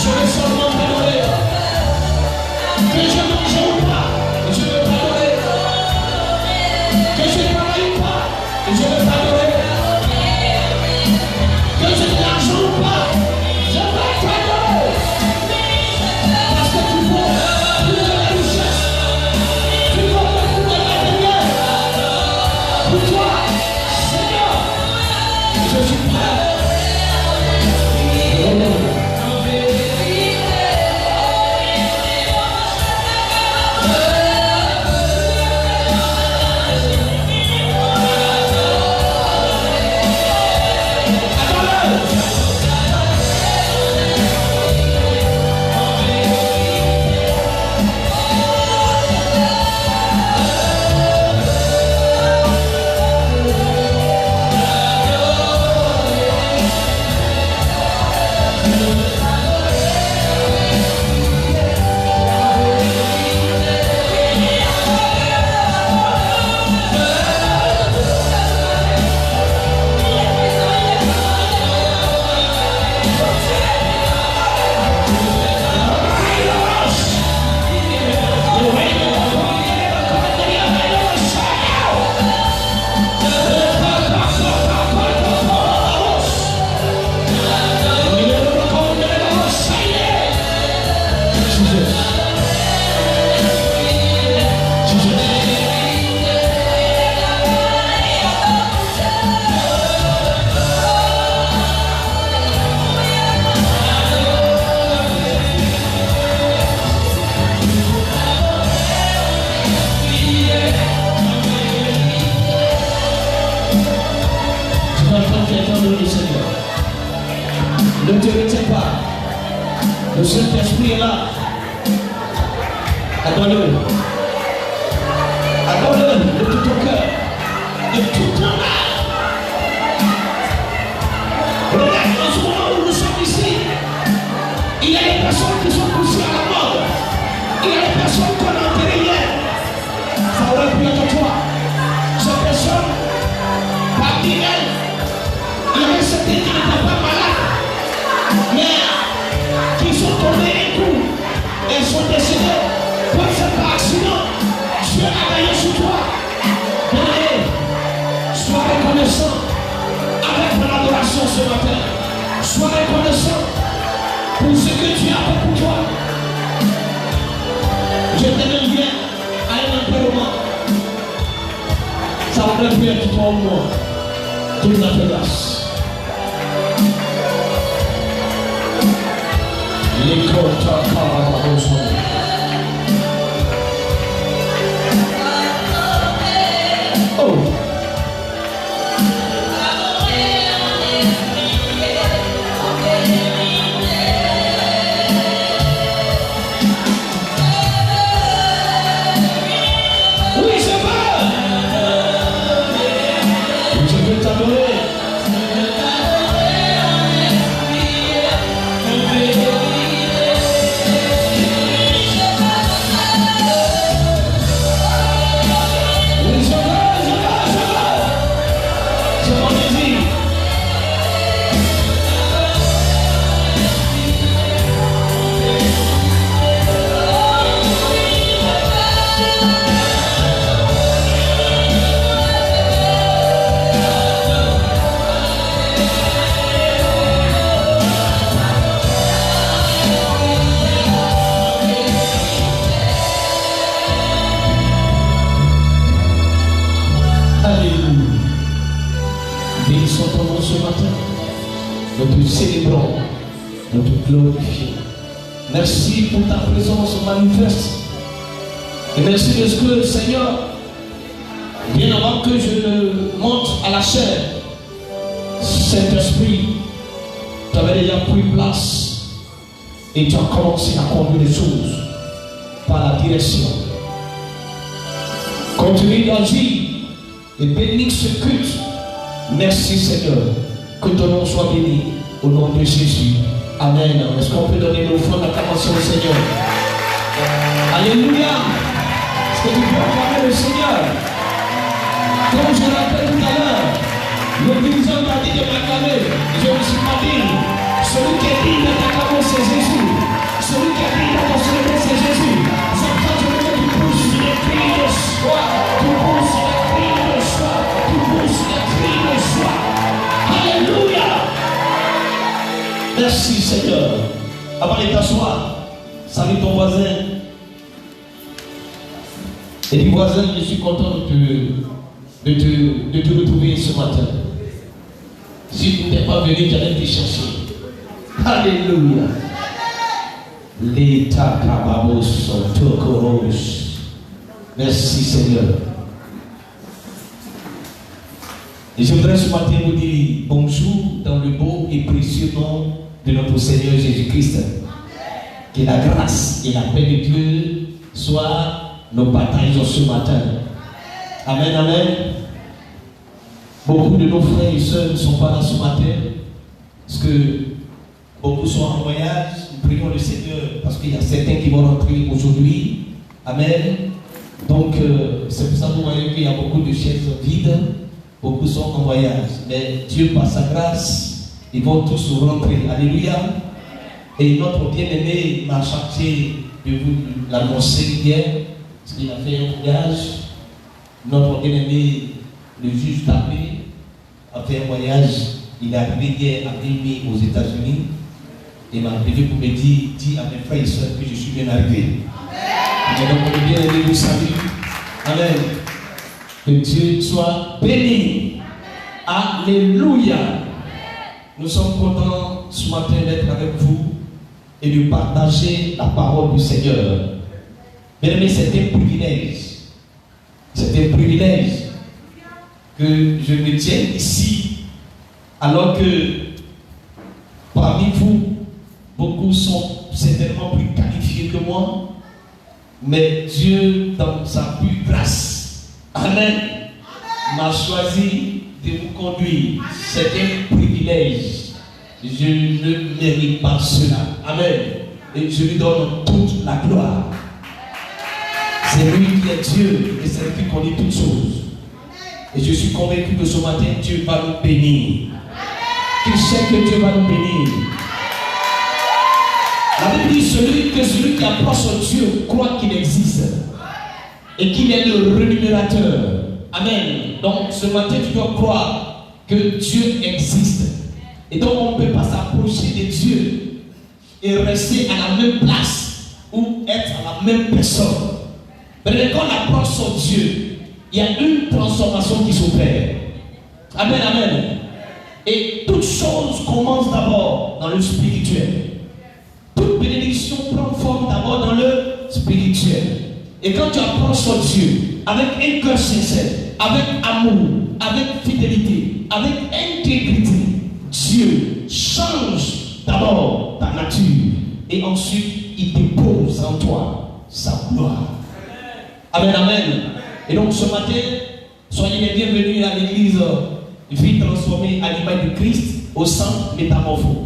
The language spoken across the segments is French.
Je vais seulement t'adorer. Ne te retiens pas. Le Saint-Esprit est là. Adore-le. Adore-le de tout ton cœur, de tout ton âme. Regarde, en ce moment où nous sommes ici, il y a des personnes qui sont poussées à la mort. Il y a des personnes qu'on a enterrées hier. Ça aurait pu être toi. Ces personnes, parmi elles, il y avait certains qui n'étaient pas malades, mais qui sont tombés un coup et sont décédés. Peut-être par accident. Dieu a veillé sur toi. Bien-aimé, sois reconnaissant avec mon adoration ce matin. Sois reconnaissant pour ce que tu as fait pour toi. Je t'aime bien à un enterrement. Ça aurait pu être toi ou moi. Dieu nous a fait grâce. L'école t'a carrément. Oh! Oui, je veux! Je veux t'adorer. Bénissons ton nom ce matin. Nous te célébrons, nous te glorifions. Merci pour ta présence manifeste. Et merci parce que, Seigneur, bien avant que je ne monte à la chair, Saint-Esprit, tu avais déjà pris place et tu as commencé à conduire les choses par la direction. Continue d'agir et bénir ce culte. Merci Seigneur, que ton nom soit béni au nom de Jésus. Amen. Est-ce qu'on peut donner l'offrande d'acclamation au Seigneur? Alléluia. Est-ce que tu peux acclamer le Seigneur? Comme je rappelle tout à l'heure, le dirigeant m'a dit de m'acclamer. Je ne me suis pas dit. Celui qui est digne de t'acclamer, c'est Jésus. Celui qui est digne de te célébrer, c'est Jésus. Avant de t'asseoir, salue ton voisin. Et dis voisin, je suis content de te retrouver ce matin. Si tu n'es pas venu, j'allais te chercher. Alléluia. L'état cababos tokoros. Merci Seigneur. Et je voudrais ce matin vous dire bonjour dans le beau et précieux nom de notre Seigneur Jésus-Christ. Que la grâce et la paix de Dieu soient nos batailles ce matin. Amen, amen. Beaucoup de nos frères et sœurs ne sont pas là ce matin parce que beaucoup sont en voyage. Nous prions le Seigneur parce qu'il y a certains qui vont rentrer aujourd'hui. Amen. Donc, c'est pour ça que vous voyez qu'il y a beaucoup de chaises vides. Beaucoup sont en voyage. Mais Dieu, par sa grâce, ils vont tous rentrer. Alléluia. Et notre bien-aimé m'a chargé de vous l'annoncer hier. Parce qu'il a fait un voyage. Notre bien-aimé, le juge Tapé, a fait un voyage. Il est arrivé hier à Miami aux États-Unis. Il m'a appelé pour me dire, dis à mes frères et sœurs que je suis bien arrivé. Et donc, mon bien-aimé vous salue. Amen. Que Dieu soit béni. Alléluia. Nous sommes contents ce matin d'être avec vous et de partager la parole du Seigneur. Bien aimé, c'est un privilège. C'est un privilège que je me tienne ici alors que parmi vous, beaucoup sont certainement plus qualifiés que moi. Mais Dieu, dans sa pure grâce, Amen, m'a choisi de vous conduire. C'est un privilège. Je ne mérite pas cela. Amen. Et je lui donne toute la gloire. C'est lui qui est Dieu et c'est lui qui connaît toutes choses. Et je suis convaincu que ce matin, Dieu va nous bénir. Tu sais que Dieu va nous bénir. La Bible dit celui qui approche Dieu croit qu'il existe et qu'il est le rémunérateur. Amen. Donc ce matin tu dois croire que Dieu existe. Et donc on ne peut pas s'approcher de Dieu et rester à la même place ou être à la même personne. Mais quand on approche son Dieu, il y a une transformation qui s'opère. Amen, amen. Et toute chose commence d'abord dans le spirituel. Toute bénédiction prend forme d'abord dans le spirituel. Et quand tu approches son Dieu avec un cœur sincère, avec amour, avec fidélité, avec intégrité, Dieu change d'abord ta nature et ensuite il dépose en toi sa gloire. Amen, amen. Et donc ce matin, soyez les bienvenus à l'église Vie transformée à l'image de Christ au centre métamorphose.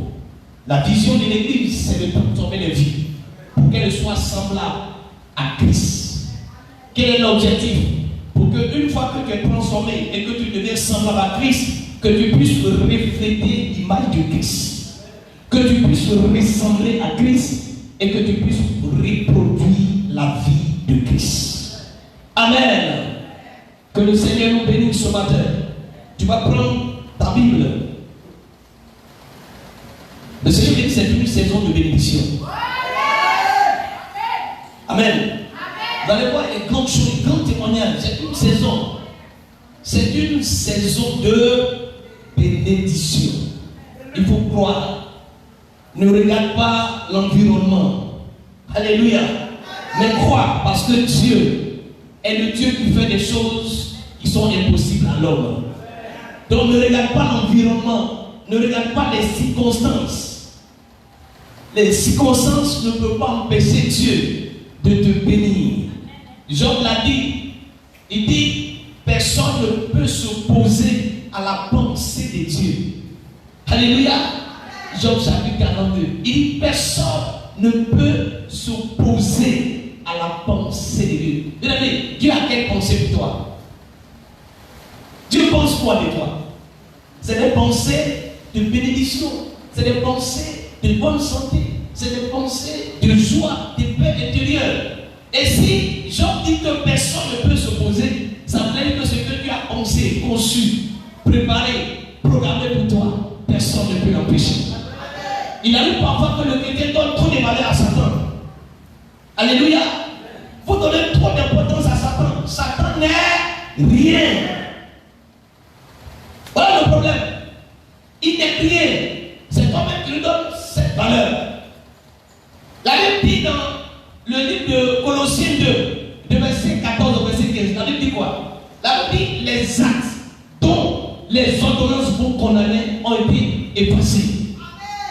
La vision de l'église, c'est de transformer les vies pour qu'elles soient semblables à Christ. Quel est l'objectif? Pour qu'une fois que tu es transformé et que tu deviens semblable à Christ, que tu puisses refléter l'image de Christ. Que tu puisses ressembler à Christ et que tu puisses reproduire la vie de Christ. Amen. Que le Seigneur nous bénisse ce matin. Tu vas prendre ta Bible. Le Seigneur dit que c'est une saison de bénédiction. Amen. Vous allez voir les grandes choses, les grands témoignages. C'est une saison. C'est une saison de bénédiction. Il faut croire. Ne regarde pas l'environnement. Alléluia. Mais crois parce que Dieu est le Dieu qui fait des choses qui sont impossibles à l'homme. Donc ne regarde pas l'environnement. Ne regarde pas les circonstances. Les circonstances ne peuvent pas empêcher Dieu de te bénir. Job l'a dit. Il dit, personne ne peut s'opposer à la pensée de Dieu. Alléluia. Job chapitre 42. Il dit, personne ne peut s'opposer à la pensée de Dieu. Dieu a quelle pensée pour toi? Dieu pense quoi de toi? C'est des pensées de bénédiction. C'est des pensées de bonne santé. C'est des pensées de joie, de paix intérieure. Et si Job dit que personne ne peut s'opposer, ça veut dire que ce que tu as pensé, conçu, préparé, programmé pour toi, personne ne peut l'empêcher. Il arrive parfois que le chrétien donne trop de valeur à Satan. Alléluia. Vous donnez trop d'importance à Satan. Satan n'est rien. Voilà le problème. Il n'est rien. C'est toi-même qui lui donne cette valeur. La Bible dit dans le livre de Colossiens 2, de verset 14 au verset 15, la Bible dit quoi? La Bible dit les actes dont les ordonnances vous condamner ont été effacés.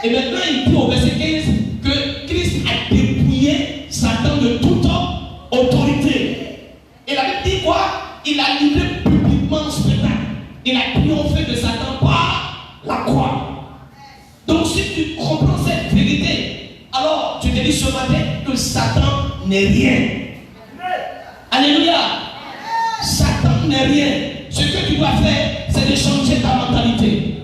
Et maintenant il dit au verset 15 que Christ a dépouillé Satan de toute autorité. Et la Bible dit quoi? Il a livré publiquement ce spectacle. Il a triomphé de Satan par la croix. Donc si tu comprends cette vérité, alors tu te dis ce matin que Satan n'est rien. Alléluia. Satan n'est rien. Ce que tu dois faire, c'est de changer ta mentalité.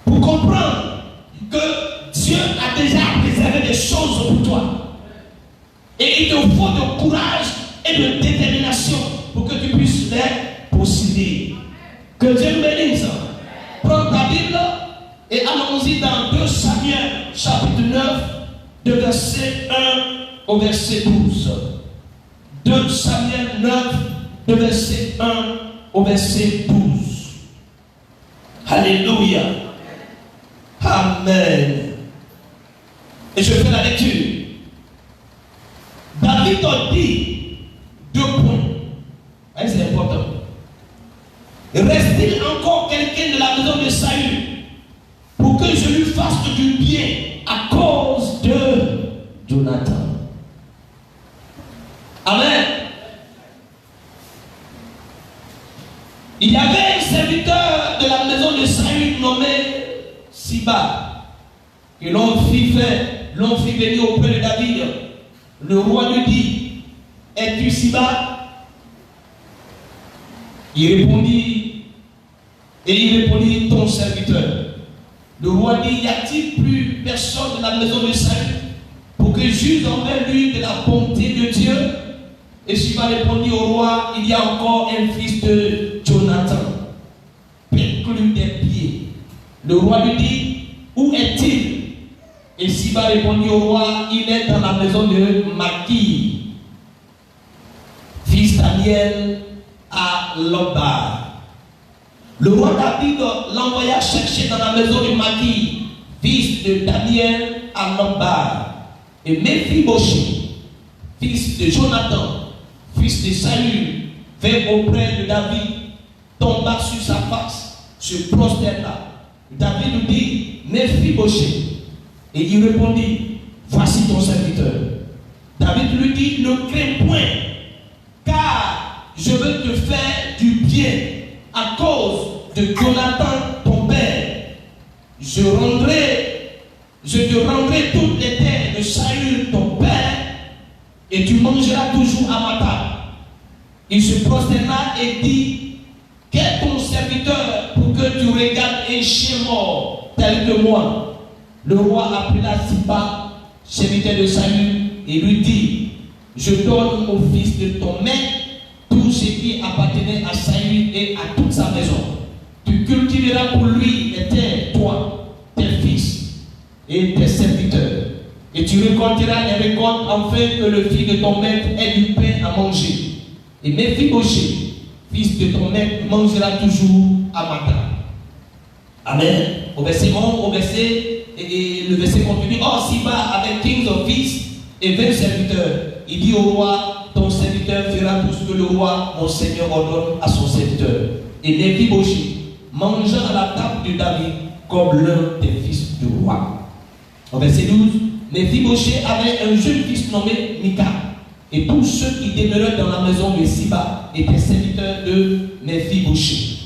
Pour comprendre que Dieu a déjà préservé des choses pour toi. Et il te faut de courage et de détermination pour que tu puisses les posséder. Que Dieu nous bénisse. Prends ta Bible et allons-y dans 2 Samuel chapitre 9, de verset 1 au verset 12. 2 Samuel 9, de verset 1 au verset 12. Alléluia. Amen. Et je fais la lecture. David a dit 2 points. C'est important. Reste-t-il encore quelqu'un de la maison de Saül pour que je lui fasse du bien à cause de Jonathan? Amen. Il y avait un serviteur de la maison de Saül nommé Siba, que l'on fit venir auprès de David. Le roi lui dit: es-tu Siba? Il répondit, ton serviteur. Le roi dit: y a-t-il plus personne de la maison de Saül pour que juge envers lui de la bonté de Dieu? Et Siba répondit au roi: il y a encore un fils de Jonathan, perclus des pieds. Le roi lui dit: où est-il? Et Siba répondit au roi: il est dans la maison de Maki, fils Daniel, à Lobar. Le roi David l'envoya chercher dans la maison de Maki, fils de Daniel, à Lobar. Et Mephibosheth, fils de Jonathan, fils de Saül, vint auprès de David, tomba sur sa face, se prosterna. David lui dit: Mephibosheth. Et il répondit: voici ton serviteur. David lui dit: ne crains point, car je veux te faire du bien à cause de Jonathan ton père. Je te rendrai toutes les terres de Saül ton père, et tu mangeras toujours à ma table. Il se prosterna et dit: qu'est ton serviteur pour que tu regardes un chien mort tel que moi? Le roi appela Siba, serviteur de Saül, et lui dit: je donne au fils de ton maître tout ce qui appartenait à Saül et à toute sa maison. Tu cultiveras pour lui les terres, toi, tes fils et tes serviteurs. Et tu récolteras les récoltes afin que le fils de ton maître ait du pain à manger. Et Mephibosheth, fils de ton maître, mangera toujours à ma table. Amen. Au verset 11, et le verset continue: or Siba avait 15 fils et 20 serviteurs. Il dit au roi: ton serviteur fera tout ce que le roi, mon seigneur, ordonne à son serviteur. Et Mephibosheth mangea à la table de David comme l'un des fils du roi. Au verset 12, Mephibosheth avait un jeune fils nommé Mika. Et tous ceux qui demeuraient dans la maison de Siba étaient serviteurs de Mephibosheth.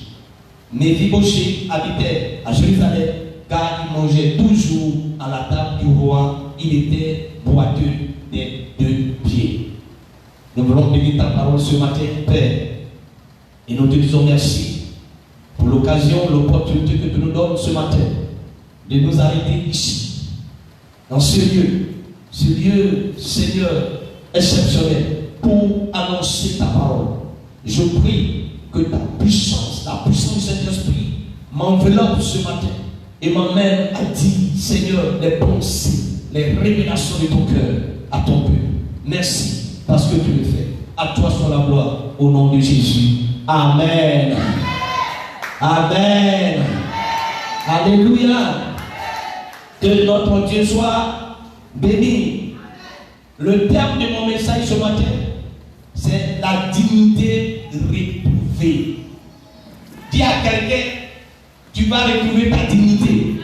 Mephibosheth habitait à Jérusalem, car il mangeait toujours à la table du roi. Il était boiteux des 2 pieds. Nous voulons bénir ta parole ce matin, Père. Et nous te disons merci pour l'occasion, l'opportunité que tu nous donnes ce matin de nous arrêter ici, dans ce lieu, Seigneur, exceptionnel, pour annoncer ta parole. Je prie que ta puissance, la puissance de cet esprit, m'enveloppe ce matin Et ma mère a dit, Seigneur, les pensées, les révélations de ton cœur à ton peuple. Merci parce que tu le fais. À toi soit la gloire au nom de Jésus. Amen. Amen. Alléluia. Que notre Dieu soit béni. Le terme de mon message ce matin, c'est la dignité retrouvée. Dis à quelqu'un, tu vas retrouver ta dignité.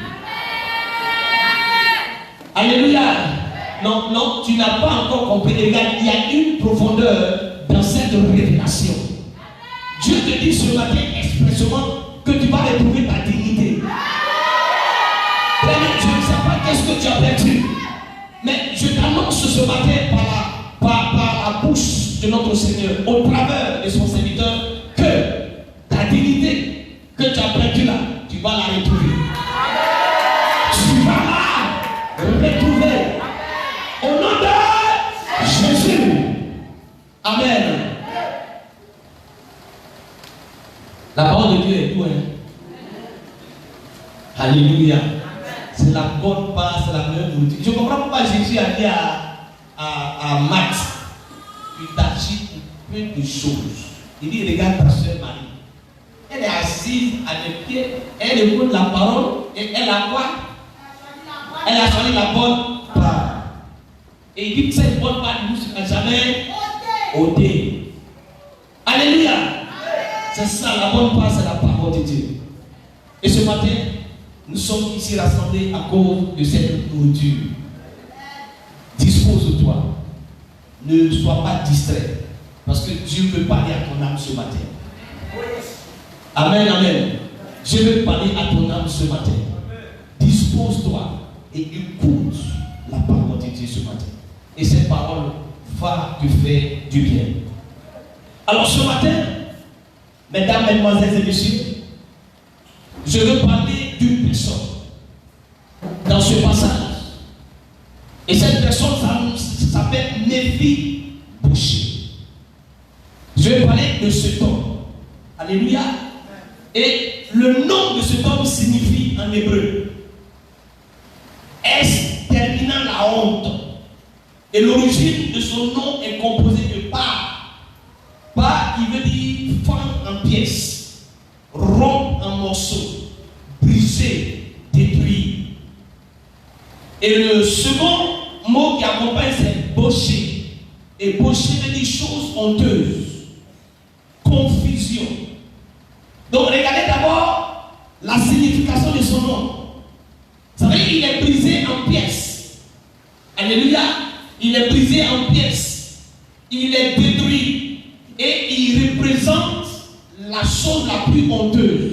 Alléluia. Non, non, tu n'as pas encore compris. Regarde, il y a une profondeur dans cette révélation. Dieu te dit ce matin expressément que tu vas retrouver ta dignité. Très bien, je ne sais pas qu'est-ce que tu as perdu. Mais je t'annonce ce matin par la bouche de notre Seigneur, au travers de son serviteur, que ta dignité que tu as perdue là, tu vas la retrouver. Tu vas la retrouver. Au nom de Jésus. Amen. La parole de Dieu est tout. Alléluia. C'est la bonne part, c'est la meilleure nourriture. Je comprends pourquoi Jésus a dit à Max, tu t'agites pour peu de choses. Il dit, regarde ta soeur Marie. Elle est assise à mes pieds, elle écoute la parole et elle a quoi? Elle a choisi la bonne part. Et il dit que cette bonne part ne sera jamais ôtée. Alléluia. C'est ça, la bonne part, c'est la parole de Dieu. Et ce matin, nous sommes ici rassemblés à cause de cette nourriture. Dispose-toi. Ne sois pas distrait. Parce que Dieu veut parler à ton âme ce matin. Amen, amen. Dieu veut parler à ton âme ce matin. Dispose-toi et écoute la parole de Dieu ce matin. Et cette parole va te faire du bien. Alors ce matin, mesdames, mesdemoiselles et messieurs, je veux parler d'une personne dans ce passage. Et cette personne s'appelle Méphi-Boshet. Je vais parler de cet homme. Alléluia. Et le nom de cet homme signifie en hébreu exterminant la honte. Et l'origine de son nom est composée de par. Par, il veut dire fendre en pièces, rompre en morceaux, briser, détruire. Et le second mot qui accompagne, c'est bosher. Et bosher veut dire chose honteuse, confusion. Donc regardez d'abord la signification de son nom. Vous savez, il est brisé en pièces. Alléluia. Il est brisé en pièces. Il est détruit. Et il représente la chose la plus honteuse.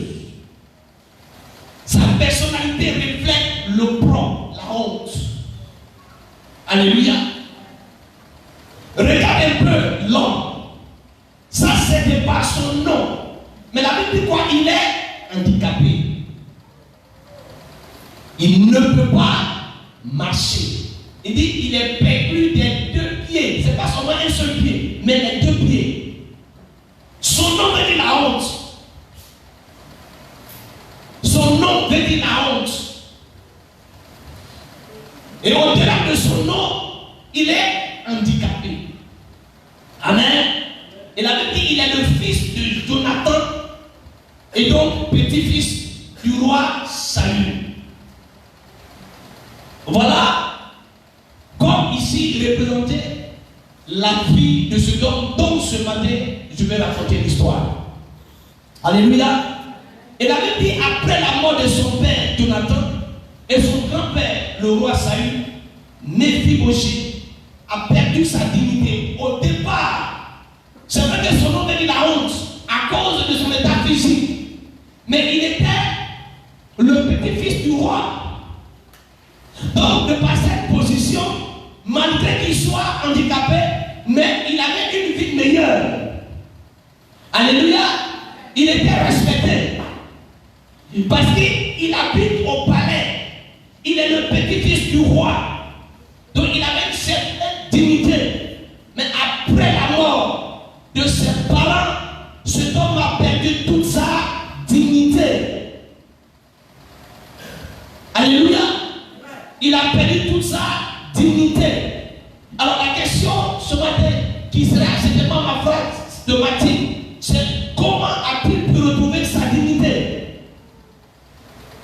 Sa personnalité reflète l'opprobre, la honte. Alléluia. Regardez un peu l'homme. Ça, c'est pas son nom. Mais la Bible dit quoi? Il est handicapé. Il ne peut pas marcher. Il dit qu'il est perdu des deux pieds. Ce n'est pas seulement un seul pied, mais les deux pieds. Son nom veut dire la honte. Son nom veut dire la honte. Et au-delà de son nom, il est handicapé. Amen. Et la Bible dit qu'il est le fils de Jonathan et donc petit-fils du roi Saül. Voilà. Comme ici, il représentait la vie de ce homme dont ce matin, je vais raconter l'histoire. Alléluia. Et la Bible dit, après la mort de son père, Jonathan, et son grand-père, le roi Saül, Méphi-Boshet a perdu sa dignité. Au départ, c'est vrai que son nom veut dire la honte, à cause de son état physique. Mais il était le petit-fils du roi. Donc, de par cette position, malgré qu'il soit handicapé, mais il avait une vie meilleure. Alléluia. Il était respecté. Parce qu'il habite au palais. Il est le petit-fils du roi. Donc il avait une certaine dignité. Mais après la mort de ses parents, cet homme a perdu toute sa dignité. qui sera certainement ma phrase de Mathilde, c'est comment a-t-il pu retrouver sa dignité?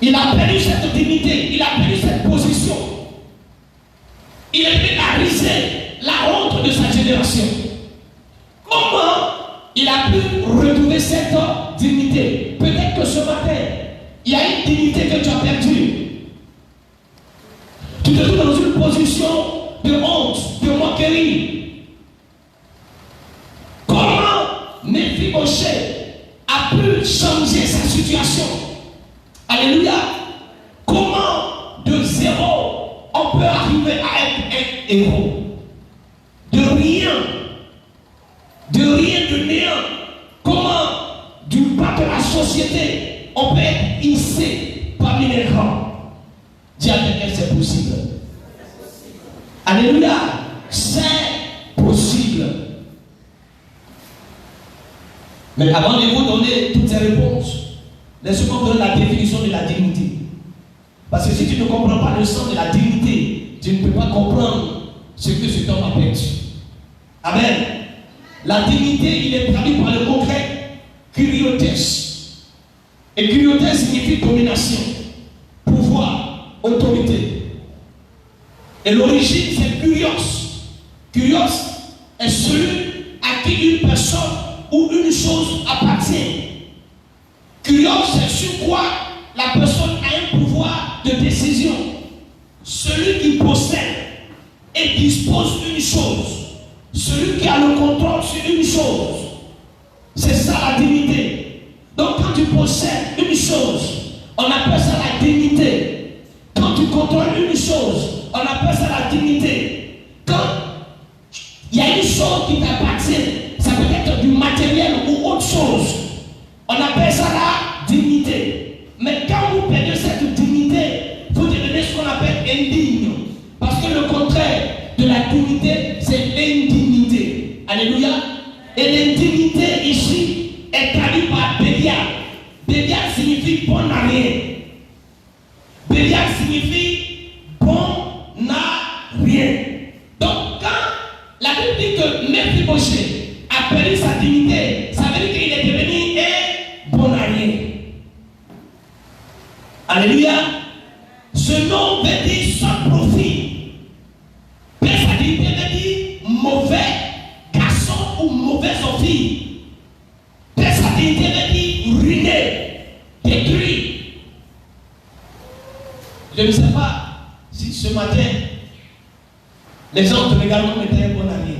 Il a perdu cette dignité, il a perdu cette position. Il a pris la risée, la honte de sa génération. Comment il a pu retrouver cette dignité? Peut-être que ce matin, il y a une dignité que tu as perdue. Tu te trouves dans une position de honte, de moquerie. Comment Méphibosheth a pu changer sa situation? Alléluia. Comment de zéro on peut arriver à être un héros? De rien, de néant. Comment du bas de la société on peut être hissé parmi les grands? Dis à quelqu'un, c'est possible. Alléluia. C'est possible. Mais avant de vous donner toutes ces réponses, laissez-moi vous donner la définition de la dignité. Parce que si tu ne comprends pas le sens de la dignité, tu ne peux pas comprendre ce que cet homme a perdu. Amen. La dignité, il est traduit par le mot grec kuriotes. Et kuriotes signifie domination, pouvoir, autorité. Et l'origine, c'est kurios. Kurios est celui à qui une personne ou une chose appartient. Kurios, c'est sur quoi la personne a un pouvoir de décision. Celui qui possède et dispose d'une chose. Celui qui a le contrôle sur une chose. C'est ça la dignité. Donc quand tu possèdes une chose, on appelle ça la dignité. Quand tu contrôles une chose, on appelle ça la dignité. Quand il y a une chose qui t'appartient, ça peut être du matériel ou autre chose, on appelle ça la dignité. Mais quand vous perdez cette dignité, vous devenez ce qu'on appelle indigne. Parce que le contraire de la dignité, c'est l'indignité. Alléluia. Et l'indignité ici est traduite par Bélial. Bélial signifie bon à rien. Bélial signifie bon à rien. Donc quand la Bible dit que Méphibosheth a perdu sa dignité, ça veut dire qu'il est devenu un bon à rien. Alléluia. Ce nom veut dire sans profit. Perdre sa dignité veut dire mauvais garçon ou mauvaise fille. Perdre sa dignité veut dire ruiner, détruire. Je ne sais pas si ce matin les gens te regardent comme étant un bon ami.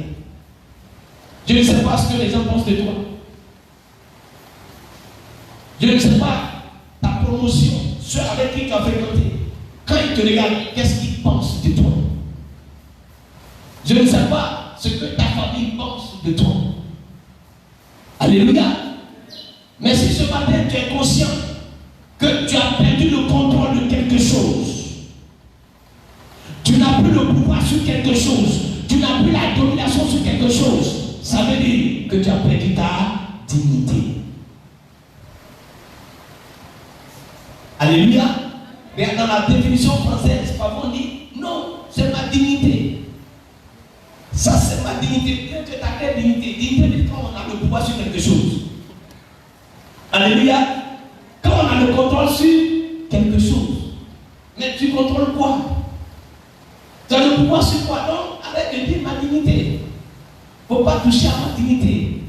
Je ne sais pas ce que les gens pensent de toi. Je ne sais pas ta promotion, ceux avec qui tu as fréquenté. Quand ils te regardent, qu'est-ce qu'ils pensent de toi? Je ne sais pas ce que ta famille pense de toi. Alléluia. Mais si ce matin tu es conscient que tu as perdu le contrôle de quelque chose, tu n'as plus le pouvoir sur quelque chose, tu n'as plus la domination sur quelque chose, ça veut dire que tu as perdu ta dignité. Alléluia. Mais dans la définition française, parfois on dit non, c'est ma dignité. Ça, c'est ma dignité. Dieu te t'a dignité. Dignité, c'est quand on a le pouvoir sur quelque chose. Alléluia. Quand on a le contrôle sur quelque chose. Mais tu contrôles quoi? Tu as le pouvoir sur quoi? Donc, arrête de dire ma dignité. Il ne faut pas toucher à ma dignité.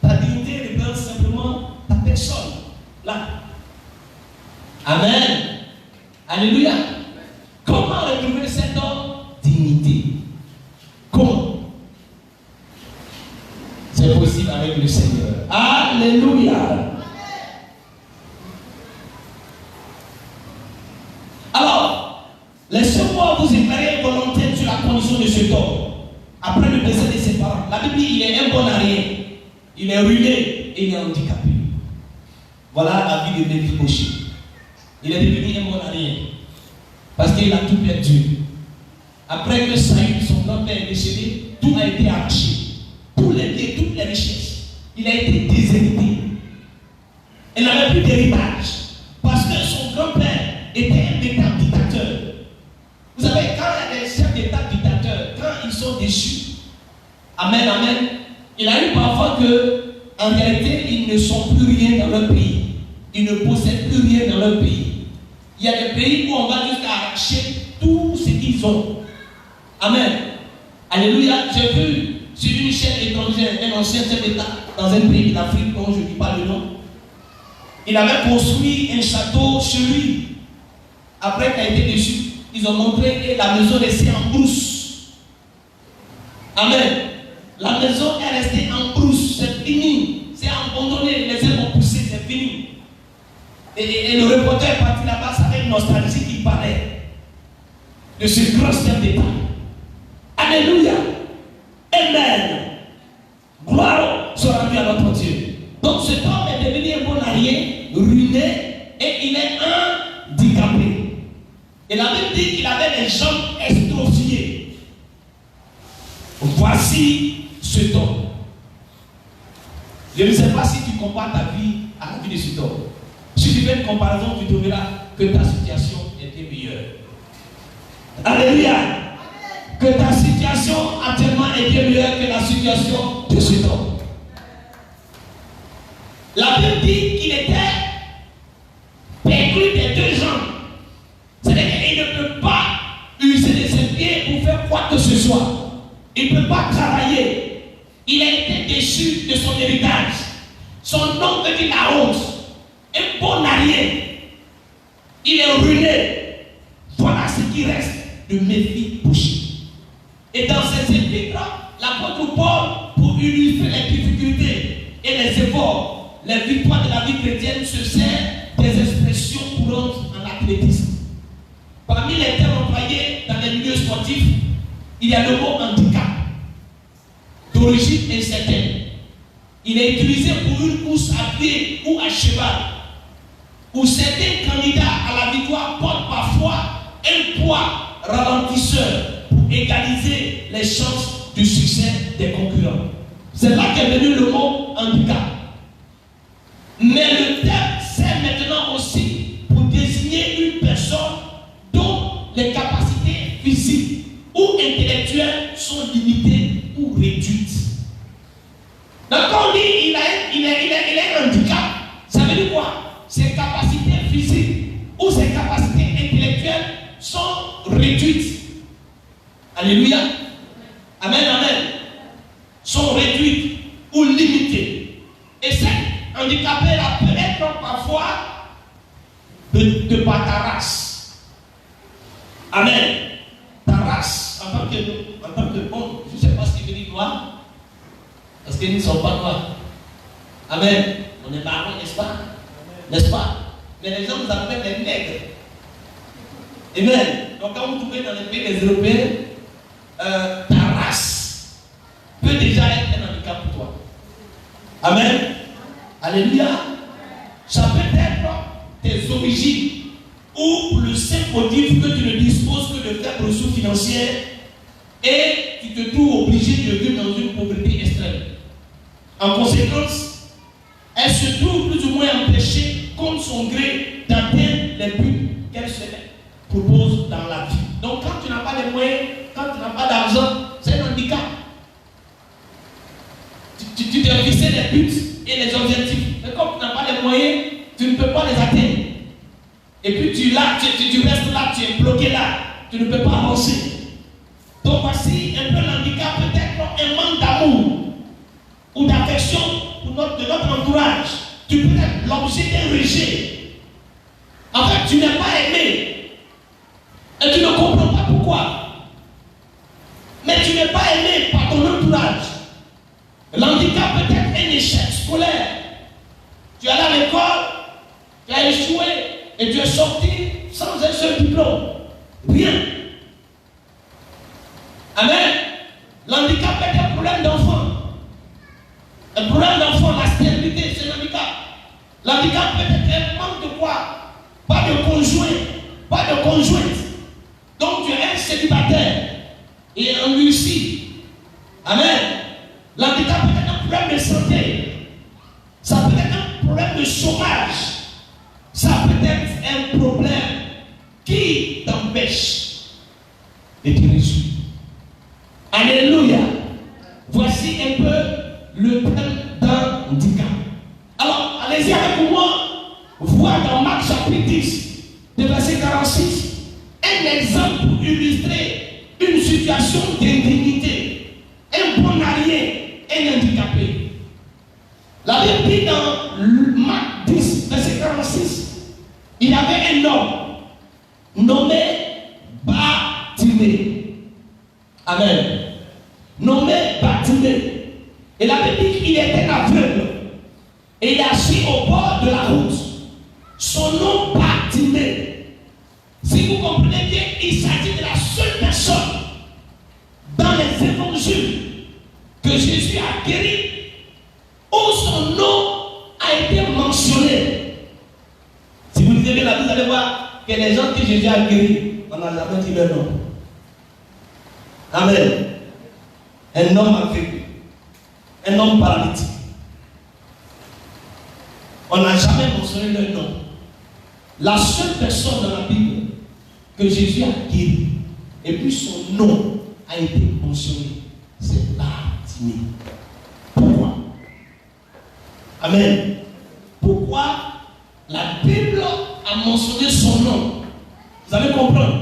Ta dignité représente simplement ta personne. Là. Amen. Alléluia. Comment retrouver cette dignité? Comment? C'est possible avec le Seigneur. Alléluia. Alors, laissez-moi vous éclairer volontaire sur la condition de cet homme. Après le décès de ses parents, la Bible dit il est un bon à rien. Il est ruiné et il est handicapé. Voilà la vie de Méphibosheth. Il est devenu un bon à rien. Parce qu'il a tout perdu. Après que Saül, son grand-père, est décédé, tout a été arraché. Tous les biens, toutes les richesses. Il a été déshérité. Il n'avait plus d'héritage. Parce que son grand-père était un véritable dictateur. Vous savez, quand il y a des chefs d'État dictateurs, quand ils sont déchus, amen, amen, Il arrive parfois que, en réalité, ils ne sont plus rien dans leur pays. Ils ne possèdent plus rien dans leur pays. Il y a des pays où on va jusqu'à arracher tout ce qu'ils ont. Amen. Alléluia. J'ai vu sur une chaîne étrangère un ancien chef d'État dans un pays d'Afrique dont je ne dis pas le nom. Il avait construit un château chez lui. Après qu'il a été déçu, ils ont montré que la maison restait en brousse. Amen. La maison est restée en brousse. C'est fini. C'est abandonné. Les herbes ont poussé. C'est fini. Et le reporter est parti là-bas avec nostalgie qui parlait de ce grand chef d'État. Alléluia. Amen. Gloire soit rendue à notre Dieu. Donc cet homme est devenu un bon allié, ruiné, et il est handicapé. Et la Bible dit qu'il avait les jambes estrophiées. Voici cet homme. Je ne sais pas si tu compares ta vie à la vie de cet homme. Si tu fais une comparaison, tu trouveras que ta situation était meilleure. Alléluia. Que ta situation actuellement était meilleure que la situation de cet homme. La Bible dit qu'il était perclus des deux jambes. C'est-à-dire qu'il ne peut pas user de ses pieds pour faire quoi que ce soit. Il ne peut pas travailler. Il a été déchu de son héritage. Son oncle dit la honte. Un bon allié. Il est ruiné. Voilà ce qui reste de Méphi-Bouchi. Et dans ces épîtres, l'apôtre Paul, pour illustrer les difficultés et les efforts, les victoires de la vie chrétienne, se sert des expressions courantes en athlétisme. Parmi les termes employés dans les milieux sportifs, il y a le mot handicap, d'origine incertaine. Il est utilisé pour une course à pied ou à cheval, où certains candidats à la victoire portent parfois un poids ralentisseur pour égaliser les chances du succès des concurrents. C'est là qu'est venu le mot handicap. Mais le terme sert maintenant aussi pour désigner une personne dont les capacités physiques ou intellectuelles sont limitées ou réduites. Donc quand on dit il a un handicap, ça veut dire quoi? Ses capacités physiques ou ses capacités intellectuelles sont réduites. Alléluia. Amen, amen. Sont réduites ou limitées. Et cet handicapé-là peut être parfois de par ta race. Amen. Ta race, en tant que homme, je ne sais pas si je dis noir, parce qu'ils ne sont pas noirs. Amen. On est marron, n'est-ce pas? N'est-ce pas? Mais les gens nous appellent les nègres. Amen. Donc quand vous trouvez dans les pays des Européens, ta race peut déjà être un handicap pour toi. Amen. Alléluia. Ça peut être tes origines ou le simple motif que tu ne disposes que de faibles ressources financières et tu te trouves obligé de vivre dans une pauvreté extrême. En conséquence, elle se trouve plus ou moins empêchée contre son gré d'atteindre les buts qu'elle se propose dans la vie. Donc quand tu n'as pas les moyens, quand tu n'as pas d'argent, c'est un handicap. Tu t'es fixé les buts et les objectifs. Mais comme tu n'as pas les moyens, tu ne peux pas les atteindre. Et puis tu restes là, tu es bloqué là. Tu ne peux pas avancer. Donc voici un peu l'handicap, peut-être un manque d'amour ou d'affection de notre entourage. Tu peux être l'objet d'un rejet. En fait, tu n'es pas aimé. Et tu ne comprends pas pourquoi. Mais tu n'es pas aimé par ton entourage. L'handicap peut être un échec scolaire. Tu es allé à l'école, tu as échoué et tu es sorti sans un seul diplôme. Rien. Amen. L'handicap peut être un problème d'enfant. Un problème d'enfant, la stérilité, c'est l'handicap. L'handicap peut être un manque de quoi? Pas de conjoint, pas de conjointe. Donc tu es un célibataire et un Russie. Amen. L'handicap peut être un problème de santé. Ça peut être un problème de chômage. Ça peut être un problème qui t'empêche de te résoudre. Alléluia. Voici un peu le thème d'un handicap. Alors, allez-y avec moi, voir dans Marc chapitre 10, de verset 46, un exemple pour illustrer une situation d'indignité. Un bon allié, un handicapé. La Bible dit dans Marc 10, verset 46, il y avait un homme nommé Bartimée. Amen. Nommé Bartimée. Et la Bible dit qu'il était aveugle. Et il est assis au bord de la route. Son nom Bartimée. Si vous comprenez bien, il s'agit de la seule personne dans les évangiles que Jésus a guéri où son nom a été mentionné. Si vous lisez bien la Bible, vous allez voir que les gens que Jésus a guéris, on n'a jamais dit leur nom. Amen. Un homme aveugle, un homme paralytique. On n'a jamais mentionné leur nom. La seule personne dans la Bible que Jésus a guéri, et puis son nom a été mentionné, c'est Bartimée. Pourquoi? Amen. Pourquoi la Bible a mentionné son nom? Vous allez comprendre.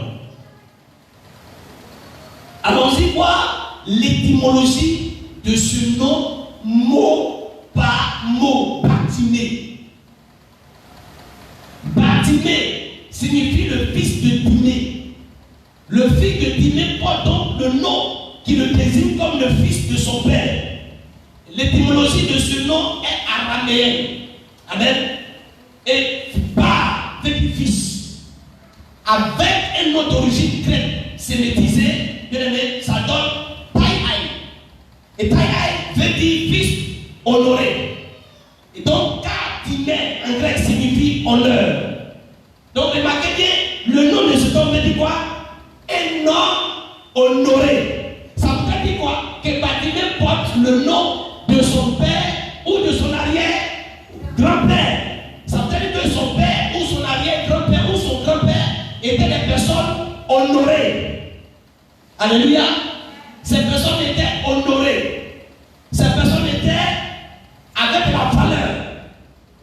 Allons-y voir l'étymologie de ce nom mot par mot, Bartimée. Bartimée signifie le fils de Timée. Le fils de Timée porte donc le nom qui le désigne comme le fils de son père. L'étymologie de ce nom est araméenne. Amen. Et Bar veut dire fils. Avec une autre origine grecque sémétisée, ça donne Taïaï. Et Taïaï veut dire fils honoré. Et donc, Timée en grec signifie honneur. Donc, remarquez bien, le nom de cet homme veut dire quoi? Un homme honoré. Ça veut dire quoi? Que Bartimée porte le nom de son père ou de son arrière-grand-père. Ça veut dire que son père ou son arrière-grand-père ou son grand-père étaient des personnes honorées. Alléluia. Ces personnes étaient honorées. Ces personnes étaient avec la valeur.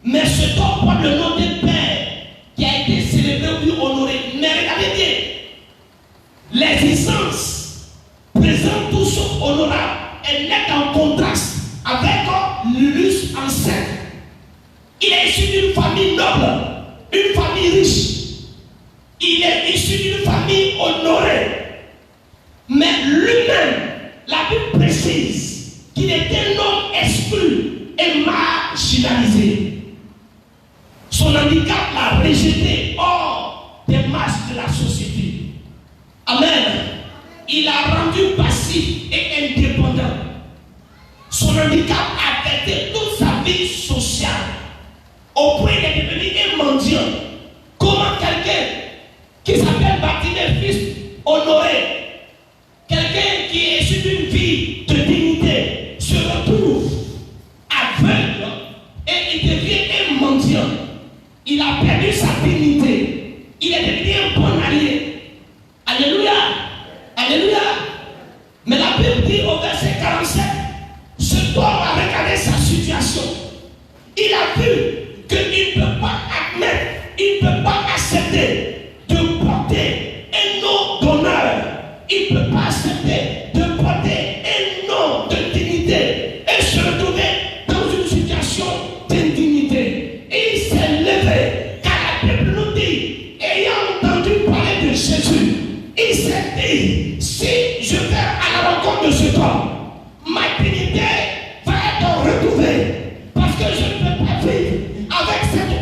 Mais ce homme porte le nom d'un père qui a été célébré ou honoré. Mais regardez bien, l'existence présente tout sauf honorable. Elle n'est en contraste avec l'illustre ancêtre. Il est issu d'une famille noble, une famille riche. Il est issu d'une famille honorée. Mais lui-même, la Bible précise qu'il était un homme exclu et marginalisé. Son handicap l'a rejeté hors des masses de la société. Amen. Il a rendu passif et indépendant. Son handicap a affecté toute sa vie sociale. Au point d'être devenu un mendiant. Comment quelqu'un qui s'appelle Bartimée, fils honoré, quelqu'un qui est issu d'une vie de dignité, se retrouve aveugle et il devient un mendiant. Il a perdu sa dignité. Il est devenu un bon allié. Alléluia. Alléluia. Mais la Bible dit au verset 47, ce homme a regardé sa situation. Il a vu qu'il ne peut pas admettre, il ne peut pas accepter de porter un nom d'honneur. Il ne peut pas accepter de porter un nom de dignité et se retrouver dans une situation d'indignité. Il s'est levé, car la Bible nous dit, ayant entendu parler de Jésus, il s'est dit, si je vais à la rencontre de cet homme, ma dignité va être retrouvée. Parce que je ne peux pas vivre avec cette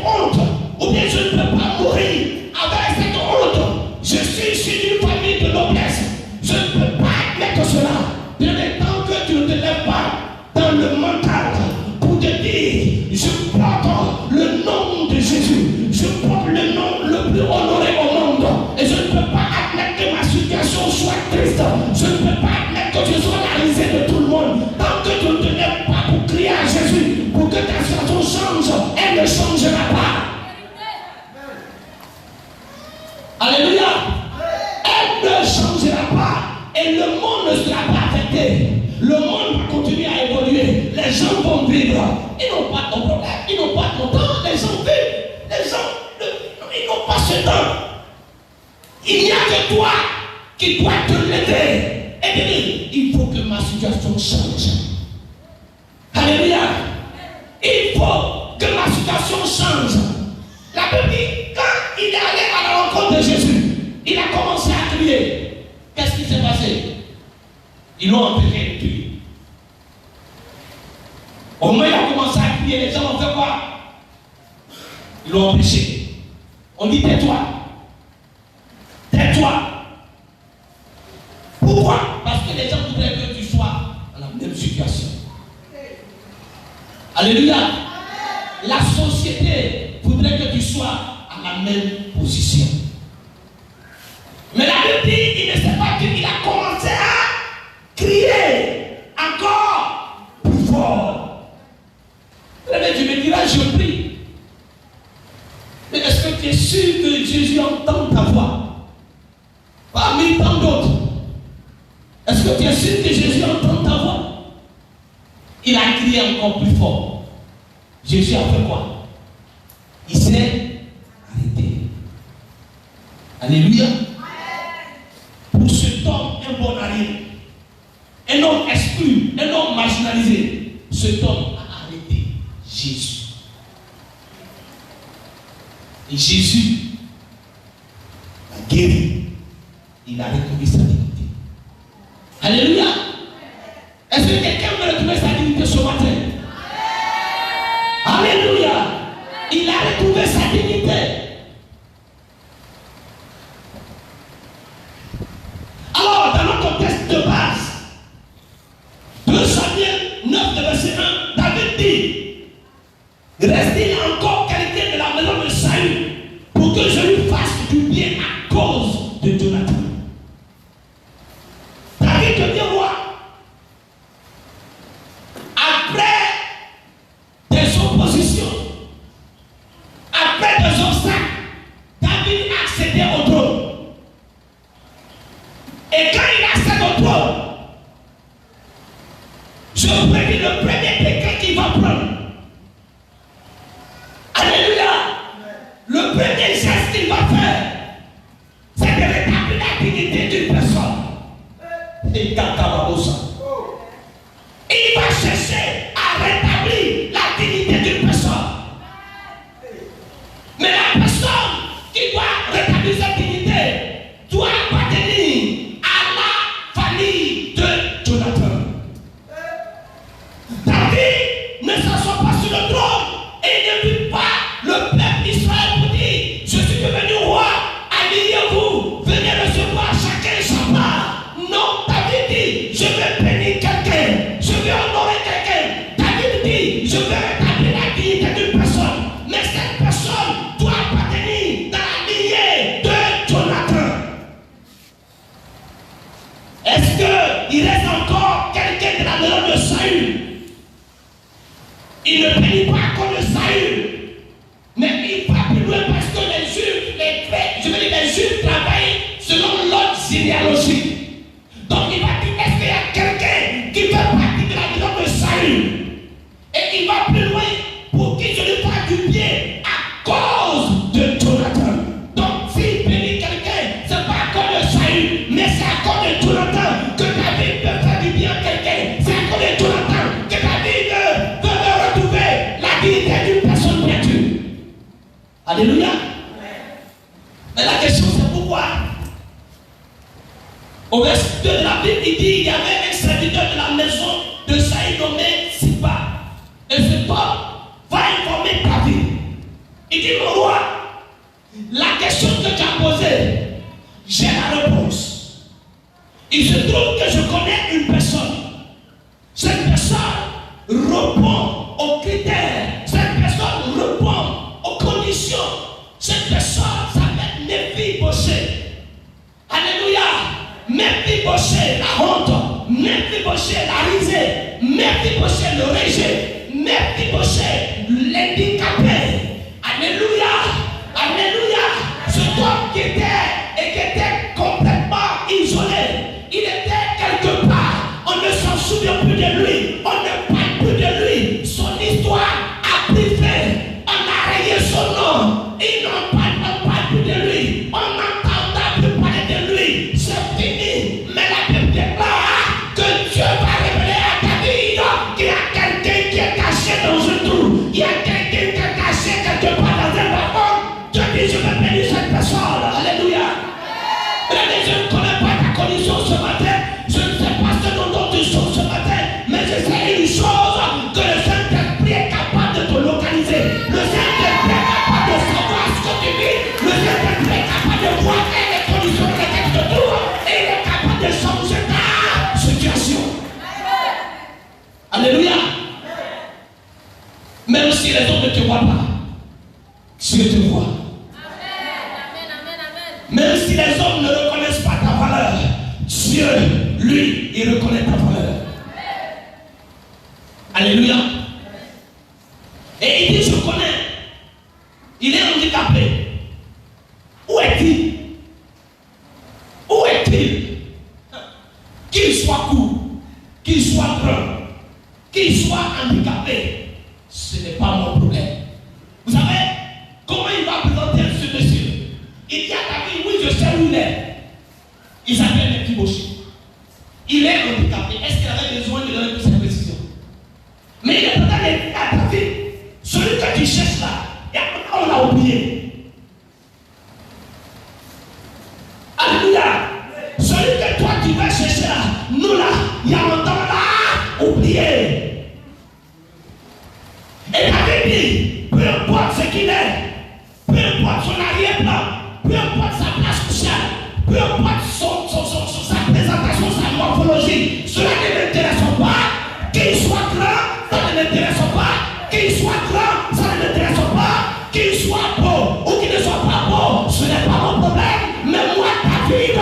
les gens vont vivre. Ils n'ont pas ton problème, ils n'ont pas ton temps, les gens vivent. Les gens, ils n'ont pas ce temps. Il n'y a que toi qui dois te lever et dire, il faut que ma situation change. Alléluia. Il faut que ma situation change. La Bible dit, quand il est allé à la rencontre de Jésus, il a commencé à crier. Qu'est-ce qui s'est passé? Ils l'ont empêché de tuer. Au moment où il a commencé à crier, les gens ont fait quoi? Ils l'ont empêché. On dit tais-toi. Tais-toi. Pourquoi? Parce que les gens voudraient que tu sois dans la même situation. Alléluia. La société voudrait que tu sois à la même position. Mais la Bible dit, il ne sait pas qu'il a commencé à crier encore plus fort. Mais tu me diras, je prie. Mais est-ce que tu es sûr que Jésus entend ta voix? Parmi tant d'autres. Est-ce que tu es sûr que Jésus entend ta voix? Il a crié encore plus fort. Jésus a fait quoi? Il s'est arrêté. Alléluia. Pour cet homme, un bon à rien, un homme exclu, un homme marginalisé, cet homme a arrêté Jésus. Et Jésus l'a guéri. Il a retrouvé sa dignité. Alléluia. Est-ce que quelqu'un veut retrouver sa dignité ce matin? Alléluia. Il a retrouvé sa dignité. Alors, dans notre texte de base, 2 Samuel 9, verset 1, David dit, reste-t-il encore quelqu'un de la maison de Saül pour que je lui fasse du bien à cause de Jonathan? David te dit, roi, après des oppositions, après des obstacles, David a accédé au trône. Et quand il accède au trône, je prédis le premier décret qu'il va prendre. Alléluia. Le premier geste qu'il va faire, c'est de rétablir la dignité d'une personne. Et il va chercher à rétablir la dignité d'une personne. Mais la personne qui doit rétablir sa dignité doit appartenir à la famille de Jonathan. David ne s'assoit pas sur le trône et ne dit pas le peuple d'Israël pour dire, je suis devenu roi, alignez-vous, venez recevoir chacun sa part. Non, David dit, je vais bénir quelqu'un, je vais honorer quelqu'un. David dit, je vais rétablir la dignité d'une personne, mais cette personne doit appartenir dans la lignée de Jonathan. Est-ce qu'il reste encore quelqu'un de la maison de Saül? Il ne bénit pas à cause de Saül, mais il va plus loin parce que les Juifs travaillent selon l'ordre généalogique. Donc il va dire, est-ce qu'il y a quelqu'un qui fait partie de la maison de Saül? Et il va plus loin pour qu'il se lui fasse du bien à cause de Jonathan. Donc s'il bénit quelqu'un, ce n'est pas à cause de Saül, mais c'est à cause de Jonathan que David peut faire du bien à quelqu'un. C'est à cause de Jonathan que David veut retrouver la dignité d'une personne perdue. Alléluia. Mais la question c'est pourquoi? Au verset 2 de la Bible, il dit, il y avait un serviteur de la maison de Saül nommé Siba. Et cet homme va informer David. Il dit, mon roi, la question que tu as posée, j'ai la réponse. Il se trouve que je connais une personne. Cette personne répond aux critères. Cette personne répond aux conditions. Cette personne s'appelle Mephibosheth. Alléluia. Mephibosheth la honte, Mephibosheth la risée, Mephibosheth le rejet, Mephibosheth l'handicapé. Alléluia. Alléluia. Ce homme qui était complètement isolé, il était quelque part si les autres ne te voient pas, Dieu te voit. Même si les hommes ne reconnaissent pas ta valeur, Dieu, lui, il reconnaît ta valeur. Alléluia. Et il dit, je connais. Il est handicapé. Où est-il? Où est-il? Qu'il soit court, qu'il soit grand, qu'il soit handicapé, ce n'est pas mon problème. Vous savez comment il va présenter ce monsieur? Il dit à David, oui, je sais où il est. Il s'appelle Mephibosheth. Il est handicapé. Est-ce qu'il avait besoin de donner toutes ces précisions? Mais il est peut-être à David, celui que tu cherches là, on l'a oublié. Alléluia. Celui que toi tu vas chercher là, nous là, il y a longtemps là, oublié. Et David dit, peu importe ce qu'il est, peu importe son arrière-plan, peu importe sa place sociale, peu importe sa présentation, sa morphologie, cela ne m'intéresse pas. Qu'il soit grand, ça ne m'intéresse pas. Qu'il soit grand, ça ne m'intéresse pas. Qu'il soit beau ou qu'il ne soit pas beau, ce n'est pas mon problème. Mais moi, David,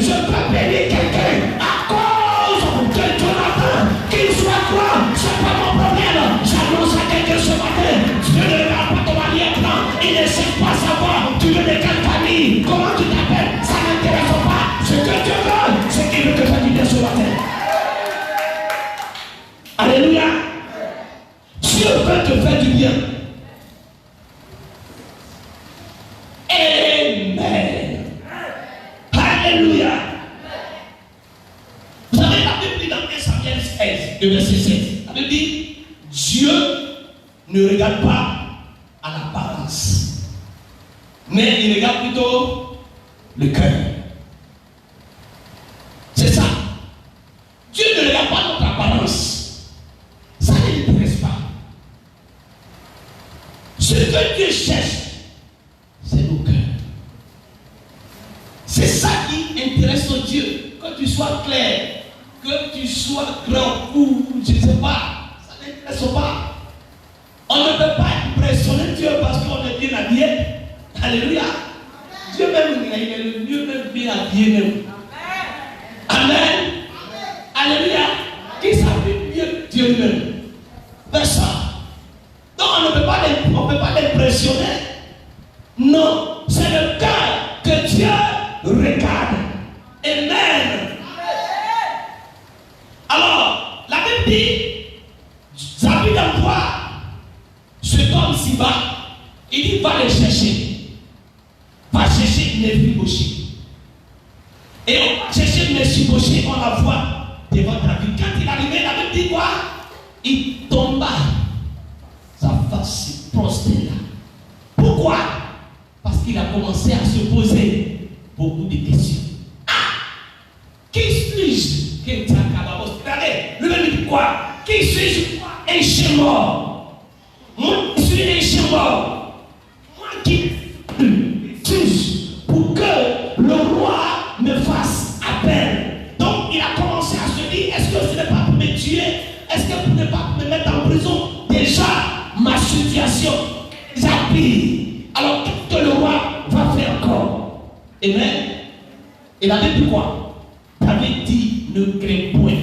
je peux bénir quelqu'un à cause de Jonathan. Qu'il soit grand, ce n'est pas mon problème. J'annonce à quelqu'un ce matin, Dieu ne regarde pas ton arrière-plan. Il ne cherche pas à savoir tu veux de quelle famille, comment tu t'appelles, ça n'intéresse pas. Ce que Dieu veut, c'est qu'il veut te faire du bien ce matin. Alléluia. Dieu veut te faire du bien. Amen. Alléluia. Vous savez, la Bible dit dans 1 Samuel 16, le verset 7, la Bible dit, Dieu ne regarde pas à l'apparence, mais il regarde plutôt le cœur. C'est ça. Dieu ne regarde pas notre apparence. Ça ne l'intéresse pas. Ce que Dieu cherche, c'est nos cœurs. C'est ça qui intéresse Dieu. Que tu sois clair, que tu sois grand ou je ne sais pas, ça n'intéresse pas. On ne peut pas impressionner Dieu parce qu'on est bien habillé. Alléluia. Dieu même, il est le mieux même bien habillé même. Amen. Alléluia. Qui s'habille mieux Dieu même? C'est ça. Donc on ne peut pas l'impressionner. Non, c'est le cœur que Dieu regarde. Amen. Alors, la Bible dit, David envoie cet homme si bas, il dit va le chercher. Va chercher Mephibosheth. Et on va chercher Mephibosheth, on la voit devant David. Quand il est arrivé, la Bible dit quoi? Il tomba. Sa face se prosterne. Pourquoi? Parce qu'il a commencé à se poser beaucoup de questions. Ah! Qui suis-je? Regardez, lui-même dit quoi? Qui suis-je? Un chien mort. Moi, je suis un chien mort. Moi qui suis pour que le roi me fasse appel. Donc il a commencé à se dire, est-ce que ce n'est pas pour me tuer? Est-ce que pour ne pas me mettre en prison? Déjà, ma situation j'appuie. Alors qu'est-ce que le roi va faire encore? Amen. Il avait dit quoi? David dit, ne crains point.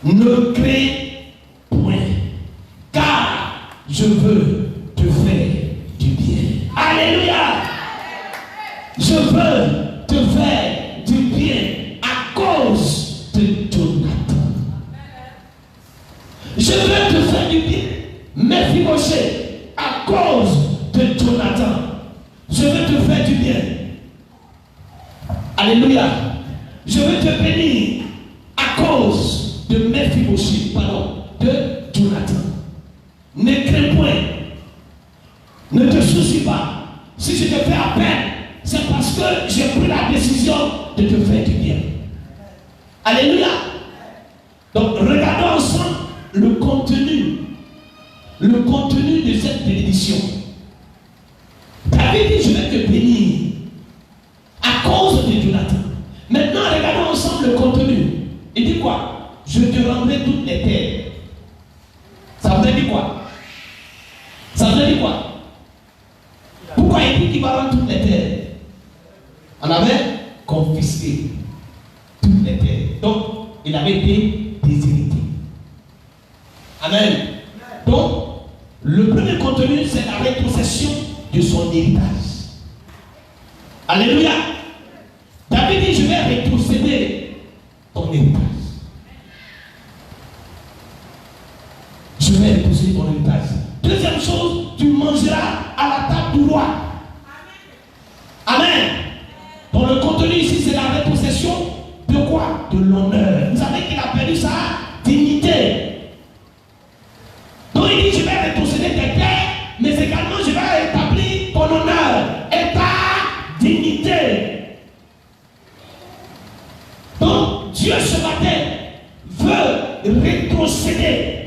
Ne crains point. Car je veux te faire du bien. Alléluia. Je veux te faire du bien à cause de Jonathan. Je veux te faire du bien. Mephibosheth, à cause de Jonathan. Je veux te faire du bien. Alléluia. Je veux te bénir à cause de Mephibosheth, pardon, de Jonathan. Ne crains point. Ne te soucie pas. Si je te fais appel, c'est parce que j'ai pris la décision de te faire du bien. Alléluia. Donc regardons ensemble le contenu de cette bénédiction. David dit, je vais te bénir à cause de Jonathan. Maintenant, regardons ensemble le contenu. Il dit quoi? Je te rendrai toutes les terres. Ça veut dire quoi? Ça veut dire quoi? Pourquoi il dit qu'il va rendre toutes les terres? On avait confisqué toutes les terres. Donc, il avait été déshérité. Amen. Donc, le premier contenu, c'est la rétrocession de son héritage. Alléluia. David dit, je vais rétrocéder ton héritage. Je vais rétrocéder ton héritage. Deuxième chose, tu mangeras à la table du roi. Amen. Donc le contenu ici, c'est la rétrocession de quoi? De l'honneur. Vous savez qu'il a perdu sa dignité. Donc il dit, je vais rétrocéder tes terres, mais également je vais rétablir ton honneur et ta dignité. Donc Dieu ce matin veut rétrocéder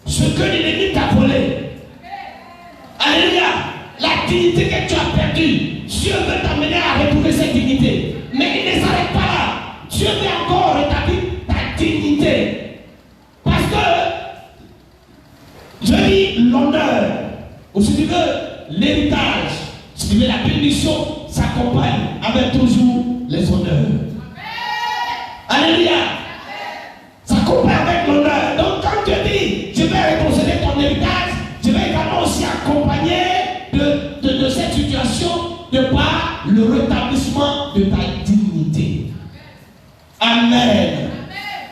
ce que l'ennemi t'a volé. Alléluia. La dignité que tu as perdue, Dieu veut t'amener à retrouver cette dignité. Mais il ne s'arrête pas là. Dieu veut encore rétablir ta dignité. Parce que, je dis l'honneur, ou si tu veux, l'héritage, si tu veux, la bénédiction s'accompagne avec toujours les honneurs. Alléluia. S'accompagne avec l'honneur. Donc quand Dieu dit, je vais rétrocéder ton héritage, je vais également aussi accompagner de cette situation de par le rétablissement de ta dignité. Amen.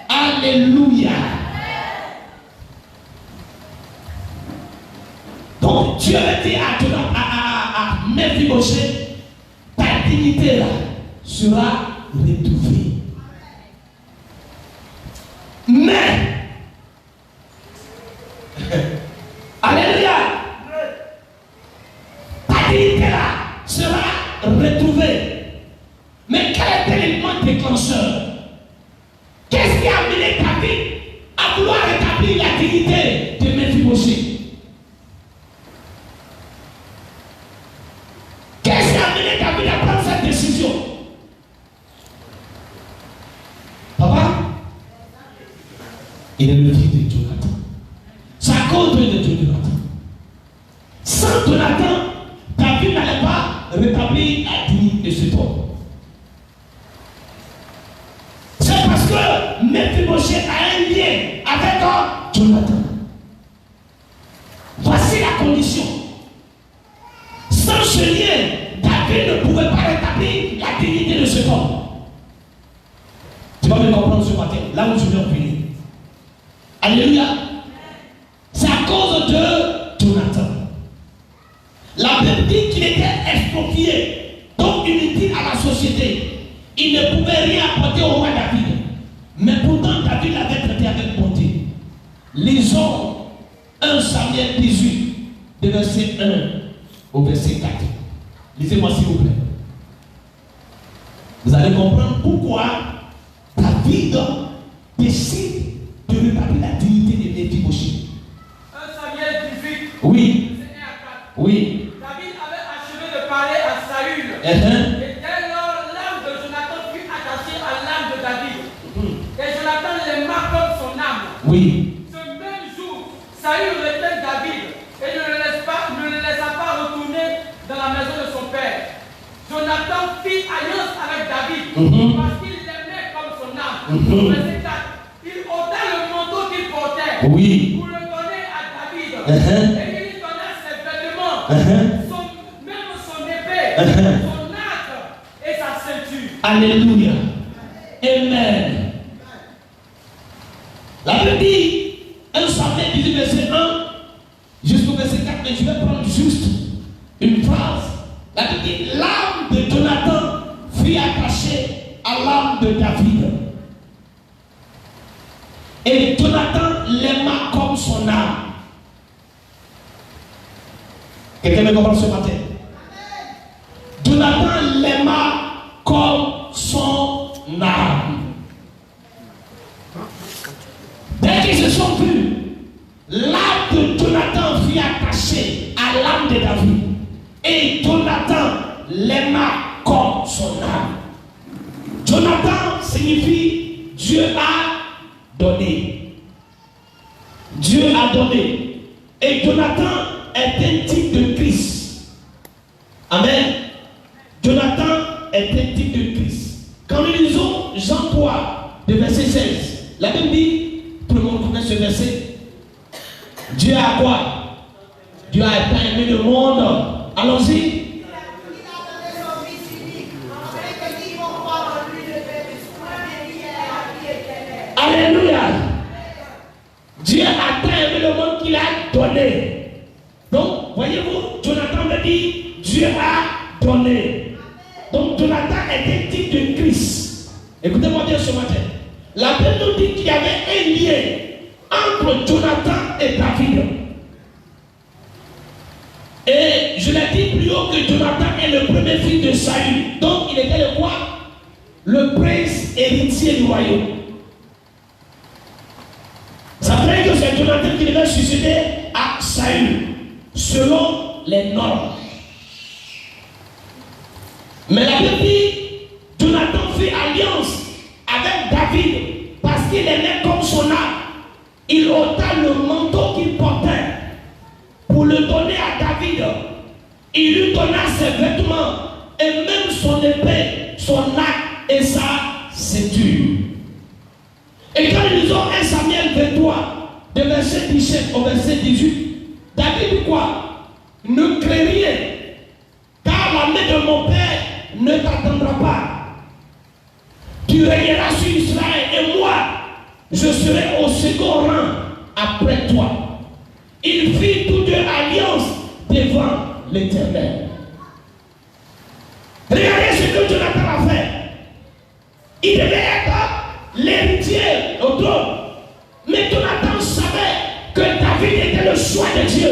Alléluia. Donc Dieu a dit à Mephibosheth, ta dignité là sera retrouvée. Mais alléluia, ta dignité là sera retrouvée. Mais quel était l'élément déclencheur? Qu'est-ce qui a amené David à vouloir rétablir la dignité de Mephibosheth? Qu'est-ce qui a amené David à prendre cette décision? Papa, il est le fils de Jonathan. C'est à cause de Jonathan. Sans Jonathan, David n'allait pas rétablir la dignité de cet homme. C'est parce que Mephibosheth a un lien avec Jonathan. Voici la condition. Sans ce lien, David ne pouvait pas rétablir la dignité de cet homme. Tu vas me comprendre ce matin, là où je vais en finir. Alléluia. C'est à cause de Jonathan. La Bible dit qu'il était exproprié, donc inutile à la société. Il ne pouvait rien apporter au roi David. Mais pourtant, David l'avait traité avec bonté. Lisons 1 Samuel 18, de verset 1 au verset 4. Lisez-moi s'il vous plaît. Vous allez comprendre pourquoi David décide de rétablir la dignité de Mephibosheth. 1 Samuel 18. Oui. Verset 1 à 4. Oui. David avait achevé de parler à Saül. Et dès lors, l'âme de Jonathan fut attachée à l'âme de David. Et Jonathan l'aima comme son âme. Oui. Ce même jour, Saül retint David et ne le laissa pas retourner dans la maison de son père. Jonathan fit alliance avec David parce qu'il l'aimait comme son âme. Verset 4. Il ôta le manteau qu'il portait pour le donner à David. Et il lui donna ses vêtements, même son épée, son arc et sa ceinture. Alléluia. Amen. La Bible dit, 1 Samuel 18, verset 1 jusqu'au verset 4, mais je vais prendre juste une phrase. La Bible dit, l'âme de Jonathan fut attachée à l'âme de David. Et Jonathan l'aima comme son âme. Quelqu'un me comprend ce matin? Jonathan l'aima comme son âme. Dès qu'ils se sont vus, l'âme de Jonathan fut attachée à l'âme de David. Et Jonathan l'aima comme son âme. Jonathan signifie Dieu a donné. Dieu a donné. Et Jonathan est un type de Christ. Amen. Jonathan est un type de Christ. Quand nous lisons Jean 3, de verset 16, la Bible dit, tout le monde connaît ce verset. Dieu a quoi? Dieu a tant aimé le monde. Allons-y. Alléluia. Dieu a tant aimé le monde qu'il a donné. Donc, voyez-vous, Jonathan me dit, Dieu a donné. Donc, Jonathan est un type de Christ. Écoutez-moi bien ce matin. La Bible nous dit qu'il y avait un lien entre Jonathan et David. Et je l'ai dit plus haut que Jonathan est le premier fils de Saül. Donc, il était le quoi? Le prince héritier du royaume. Ça veut dire que c'est Jonathan qui devait succéder à Saül, selon les normes. Mais la Bible dit, Jonathan fait alliance avec David parce qu'il aimait comme son âme. Il ôta le manteau qu'il portait pour le donner à David. Il lui donna ses vêtements et même son épée, son arc et sa ceinture. Et quand nous lisons 1 Samuel 23, de verset 17 au verset 18, David dit quoi? Ne crains rien, car la main de mon père ne t'attendra pas. Tu régneras sur Israël et moi, je serai au second rang après toi. Ils firent tous deux alliance devant l'Éternel. Regardez ce que Jonathan a fait. Il devait être l'héritier au trône. Mais Jonathan savait que David était le choix de Dieu.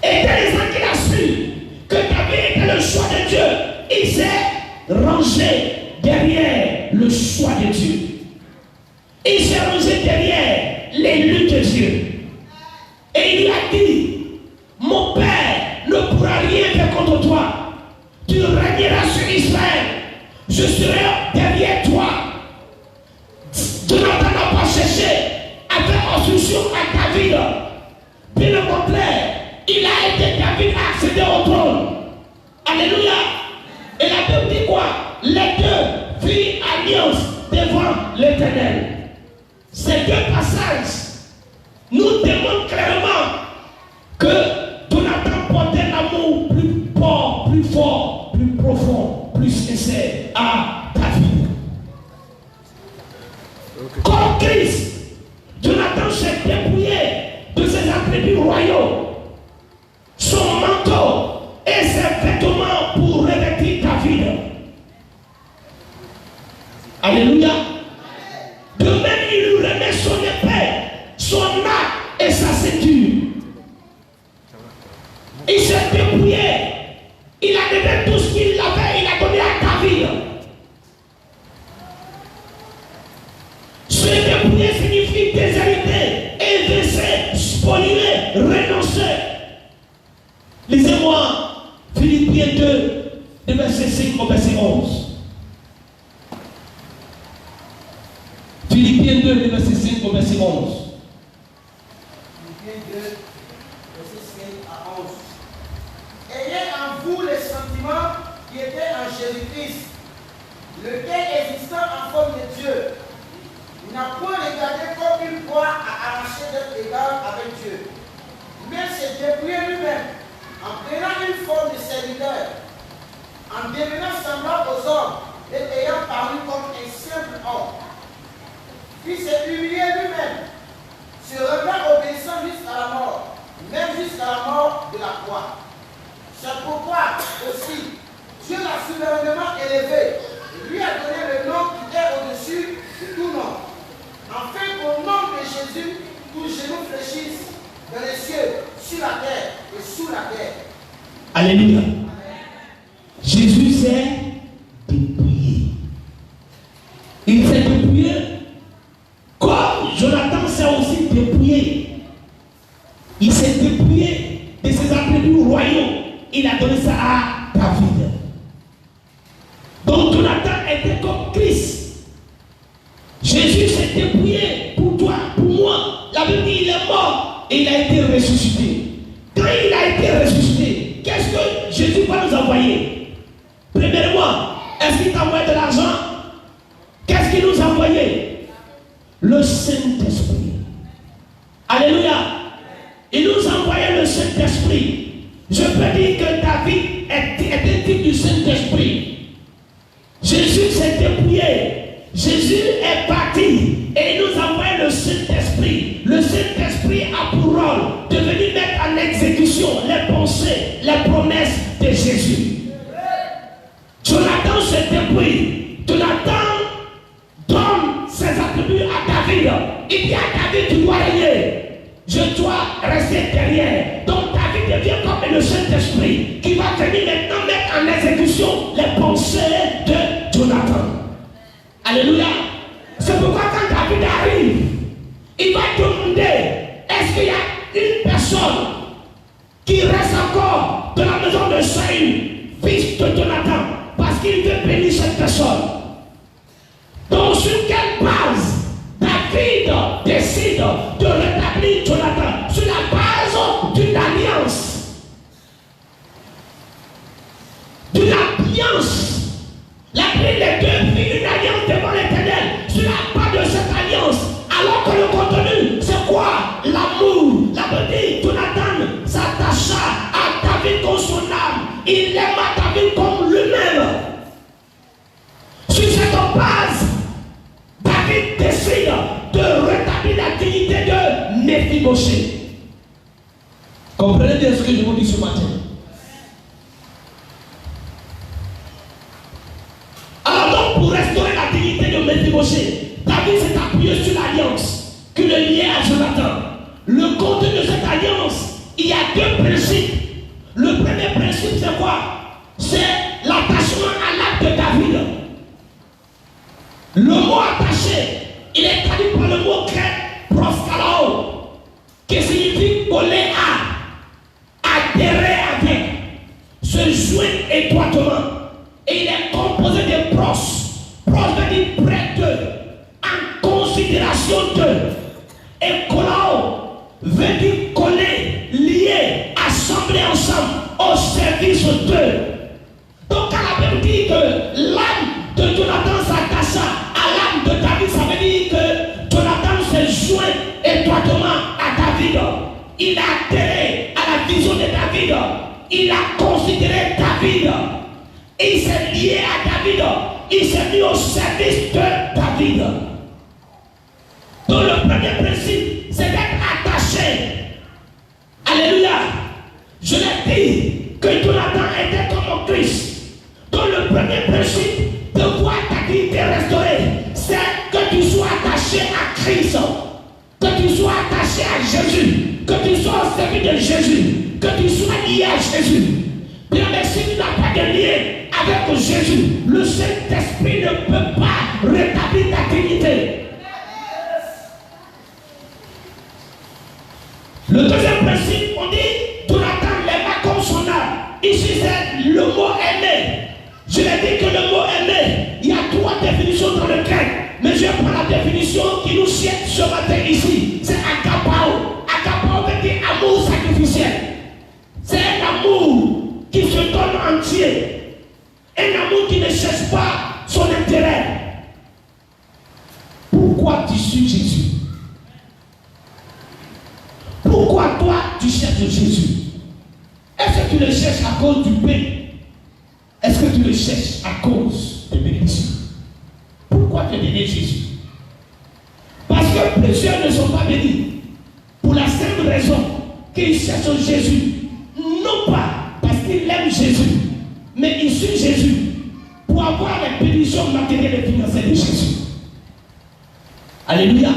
Et dès l'instant qu'il a su que David était le choix de Dieu, il s'est rangé derrière le choix de Dieu. Il s'est rangé derrière l'élu de Dieu. Et il lui a dit, mon père ne pourra rien faire contre toi. Tu régneras sur Israël. Je serai derrière toi. Jonathan n'a pas cherché à faire instruction à David. Bien au contraire, il a aidé David à accéder au trône. Alléluia. Et la Bible dit quoi? Les deux firent alliance devant l'Éternel. Ces deux passages nous démontrent clairement que Jonathan portait l'amour plus fort, plus profond, plus sincère à David. Comme Christ, Jonathan s'est dépouillé de ses attributs royaux, son manteau et ses vêtements pour revêtir David. Alléluia. De même, il lui remet son épée, son arc et sa ceinture. Il s'est dépouillé. Il a donné tout ce qu'il avait, il a donné à David. Se dépouiller signifie déshériter, évincer, spolier, renoncer. Lisez-moi Philippiens 2, de verset 5 au verset 11. Philippiens 2, de verset 5 au verset 11. Philippiens 2, verset 5 à 11. Ayez en vous les sentiments qui étaient en Jésus-Christ, lequel existant en forme de Dieu, n'a point regardé comme une proie à arracher d'être égal avec Dieu, mais s'est dépouillé lui-même, en prenant une forme de serviteur, en devenant semblable aux hommes et ayant paru comme un simple homme. Il s'est humilié lui-même, se rendant obéissant jusqu'à la mort, même jusqu'à la mort de la croix. C'est pourquoi aussi Dieu l'a souverainement élevé et lui a donné le nom qui est au-dessus de tout nom, afin qu'au nom de Jésus, tous genoux fléchissent dans les cieux, sur la terre et sous la terre. Alléluia. Jésus s'est dépouillé. Il s'est dépouillé comme Jonathan s'est aussi dépouillé. Il s'est dépouillé de ses attributs royaux. Il a donné ça à David. Donc Jonathan était comme Christ. Jésus s'est dépouillé pour toi, pour moi. La Bible dit il est mort et il a été ressuscité. Quand il a été ressuscité, qu'est-ce que Jésus va nous envoyer? Premièrement, est-ce qu'il t'a envoyé de l'argent? Qu'est-ce qu'il nous a envoyé? Le Saint-Esprit. Alléluia. Il nous a envoyé le Saint-Esprit. Je peux dire que David était type du Saint-Esprit. Jésus s'est dépouillé. Jésus est parti et il nous a envoyé le Saint-Esprit. Le Saint-Esprit a pour rôle de venir mettre en exécution les pensées, les promesses de Jésus. Jonathan se dépouille. Jonathan donne ses attributs à David. Il dit à David, tu dois régner. Je dois rester derrière. Donc David devient comme le Saint-Esprit qui va venir maintenant mettre en exécution les pensées de Jonathan. Alléluia. C'est pourquoi quand David arrive, il va demander, est-ce qu'il y a une personne qui reste encore de la maison de Saül, fils de Jonathan, parce qu'il veut bénir cette personne. Donc sur quelle base David décide de rétablir Jonathan? Sur la base d'une alliance. D'une alliance. La Bible les deux fit une alliance devant l'Éternel. Sur la base de cette alliance, alors que le contenu, c'est quoi? L'amour. La Bible, Jonathan s'attacha à David comme son âme. Il aima David comme lui-même. Sur cette base, David décide de rétablir la dignité de Méphibosheth. Comprenez bien ce que je vous dis ce matin. Alors donc, pour restaurer la dignité de Méphibosheth, David s'est appuyé sur l'alliance qui le liait à Jonathan. Le contenu de cette alliance, il y a deux principes. Le premier principe, c'est quoi? C'est l'attachement à l'acte de David. Le mot attaché, il est traduit par le mot grec proskalao, qui signifie coller à, adhérer avec, se joindre étroitement. Et il est composé de pros. Pros veut dire près d'eux, en considération d'eux. Et kolao veut dire coller, lier, assembler ensemble au service d'eux. Donc quand la Bible dit que l'âme de Jonathan s'attacha à l'âme de David, ça veut dire que Jonathan se joint étroitement à David. Il a adhéré à la vision de David. Il a considéré David. Il s'est lié à David. Il s'est mis au service de David. Donc le premier principe, c'est d'être attaché. Alléluia. Je l'ai dit que Jonathan était comme Christ. Donc le premier principe de voir ta dignité restaurée, c'est que tu sois attaché à Christ, que tu sois attaché à Jésus, que tu sois au service de Jésus, que tu sois lié à Jésus. Bien, mais si tu n'as pas de lien avec Jésus, le Saint-Esprit ne peut pas rétablir ta dignité. Le deuxième principe, on dit, Jonathan l'aima comme son âme. Ici, c'est le mot aimer. Je l'ai dit que le mot aimer, il y a trois définitions dans le grec. Mais je prends la définition qui nous sied ce matin ici. C'est agapao. Agapao veut dire amour sacrificiel. C'est un amour qui se donne entier. Un amour qui ne cherche pas son intérêt. Pourquoi tu suis Jésus? Pourquoi toi tu cherches Jésus? Est-ce que tu le cherches à cause du pain? Est-ce que tu le cherches à cause de bénédiction? Pourquoi te donner Jésus? Parce que plusieurs ne sont pas bénis. Pour la simple raison qu'ils cherchent Jésus. Non pas parce qu'ils aiment Jésus, mais ils suivent Jésus pour avoir les bénédictions matérielles et financières de Jésus. Alléluia.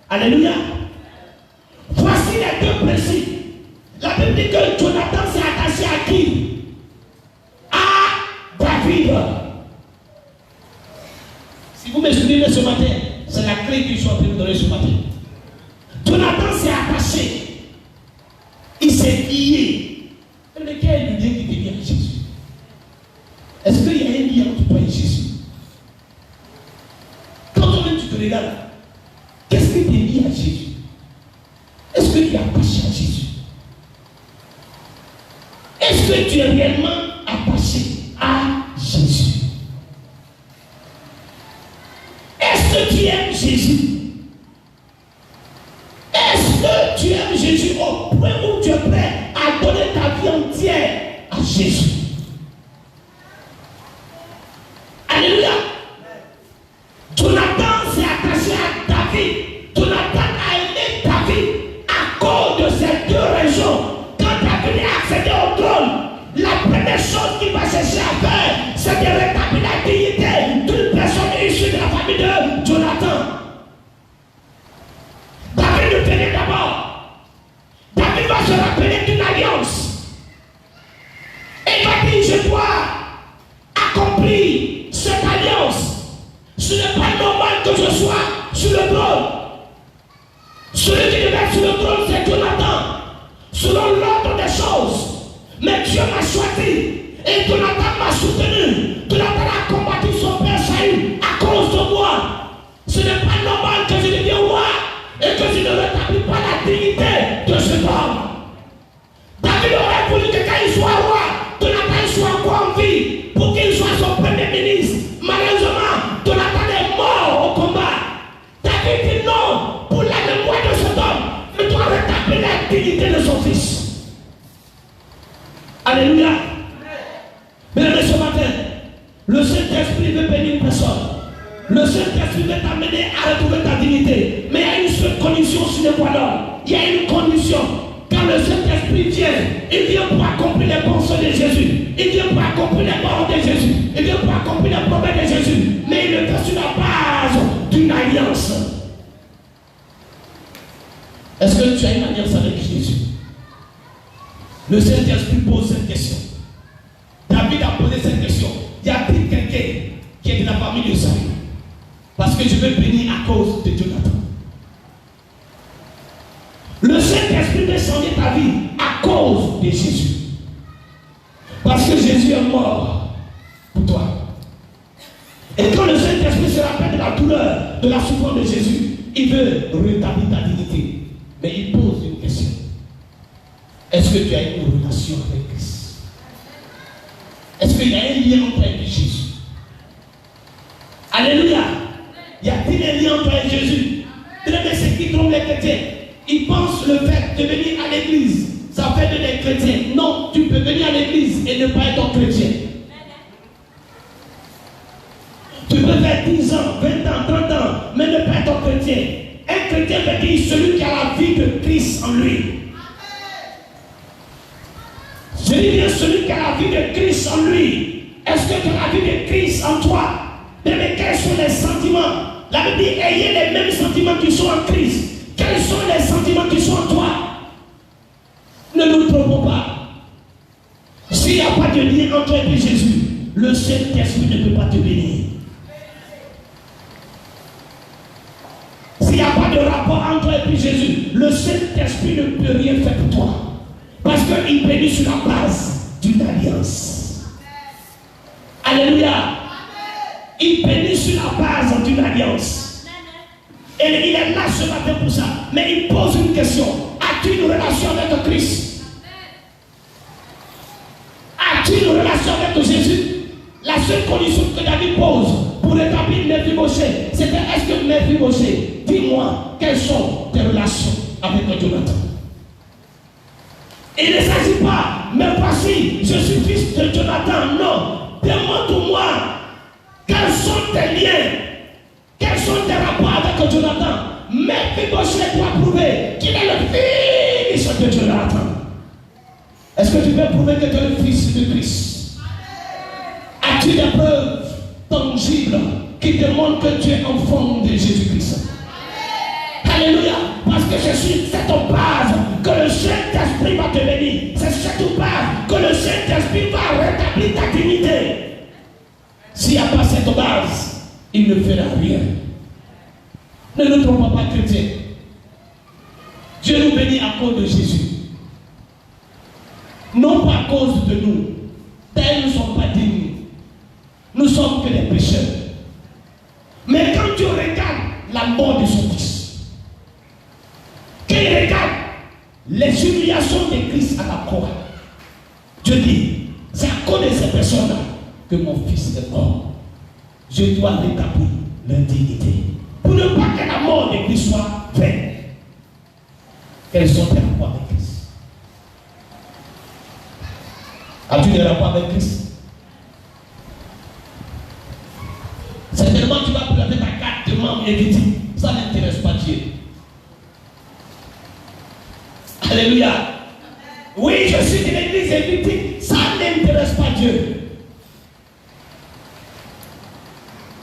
Alléluia. Voici les deux principes. La Bible dit que Jonathan s'est attaché à qui? À David. Si vous me suivez ce matin, c'est la clé que je suis en train de vous donner ce matin. Jonathan s'est attaché. Il s'est lié. Lequel est le lien qui te lie à Jésus? Est-ce qu'il y a un lien entre toi et Jésus? Quand toi-même tu te regardes, qu'est-ce qui te lie à Jésus? Est-ce qu'il y a tu aimes Jésus au point où tu es prêt à donner ta vie entière à Jésus. Alléluia. Jonathan s'est attaché à David. Jonathan a aimé David à cause de ces deux raisons. Quand David est accédé au trône, la première chose qu'il va chercher à faire, c'est de rétablir la dignité d'une personne issue de la famille de Jonathan. David le tenait d'abord. David va se rappeler d'une alliance. Et il va dire, je dois accomplir cette alliance. Ce n'est pas normal que je sois sur le trône. Celui qui devait être sur le trône, c'est Jonathan. Selon l'ordre des choses. Mais Dieu m'a choisi. Et Jonathan m'a soutenu. Jonathan a combattu son père Saül à cause de moi. Ce n'est pas normal que je devienne roi et que je ne rétablis pas la dignité de cet homme. David aurait voulu que quand il soit roi, Jonathan soit encore en vie pour qu'il soit son premier ministre. Malheureusement, Jonathan est mort au combat. David dit non, pour la mémoire de cet homme, il doit rétablir la dignité de son fils. Alléluia. Bien-aimés, ce matin, le Saint-Esprit veut bénir une personne. Le Saint-Esprit veut t'amener à retrouver ta dignité. Mais il y a une seule condition sine qua non. Il y a une condition. Quand le Saint-Esprit vient, il vient pour accomplir les pensées de Jésus. Il vient pour accomplir les paroles de Jésus. Il vient pour accomplir les promesses de Jésus. Mais il le fait sur la base d'une alliance. Est-ce que tu as une alliance avec Jésus? Le Saint-Esprit pose cette question. David a posé cette question. Y a-t-il quelqu'un qui est de la famille de Saül? Parce que je veux bénir à cause de Jonathan. Le Saint-Esprit veut changer ta vie à cause de Jésus. Parce que Jésus est mort pour toi. Et quand le Saint-Esprit se rappelle de la douleur, de la souffrance de Jésus, il veut rétablir ta dignité. Mais il pose une question. Est-ce que tu as une relation avec Christ? Est-ce qu'il y a un lien entre toi et Jésus? Alléluia. Y a-t-il un lien entre toi et Jésus? Mais c'est qui trompe les chrétiens. Ils pensent le fait de venir à l'église, ça fait de des chrétiens. Non, tu peux venir à l'église et ne pas être un chrétien. Tu peux faire 10 ans, 20 ans, 30 ans, mais ne pas être un chrétien. Un chrétien veut dire celui qui a la vie de Christ en lui. Je dis bien celui qui a la vie de Christ en lui. Est-ce que tu as la vie de Christ en toi? Mais quels sont les sentiments? La Bible dit ayez les mêmes sentiments qui sont en Christ. Quels sont les sentiments qui sont en toi? Ne nous trompons pas. S'il n'y a pas de lien entre toi et Jésus, le Saint-Esprit ne peut pas te bénir. S'il n'y a pas de rapport entre toi et Jésus, le Saint-Esprit ne peut rien faire pour toi. Parce qu'il bénit sur la base d'une alliance. Alléluia. Il bénit sur la base d'une alliance. Et il est là ce matin pour ça. Mais il pose une question. As-tu une relation avec Christ? As-tu une relation avec Jésus? La seule condition que David pose pour rétablir Mephibosheth, c'était est-ce que Mephibosheth, dis-moi, quelles sont tes relations avec Jonathan? Il ne s'agit pas, mais voici, je suis fils de Jonathan. Non, demande-moi, quels sont tes liens? Quels sont tes rapports avec Jonathan? Mephibosheth doit prouver qu'il est le fils de Jonathan. Est-ce que tu peux prouver que tu es le fils de Christ? As-tu des preuves tangibles qui démontrent que tu es enfant de Jésus-Christ? Alléluia. Parce que c'est sur cette base que le Saint-Esprit va te bénir. C'est sur cette base que le Saint-Esprit va rétablir ta dignité. S'il n'y a pas cette base, il ne fera rien. Ne nous trompons pas, chrétiens. Dieu nous bénit à cause de Jésus. Non pas à cause de nous. Tels nous ne sommes pas dignes. Nous sommes que des pécheurs. Mais quand Dieu regarde la mort de son fils, qu'il regarde les humiliations de Christ à la croix, Dieu dit, c'est à cause de ces personnes-là que mon fils est mort. Je dois rétablir leur dignité. Pour ne pas que la mort de Christ soit vaine. Quels sont tes rapports avec Christ? As-tu des rapports avec Christ? Certainement, tu vas présenter ta carte de membre invité. Ça n'intéresse pas Dieu. Alléluia. Oui, je suis de l'église invitée. Ça n'intéresse pas Dieu.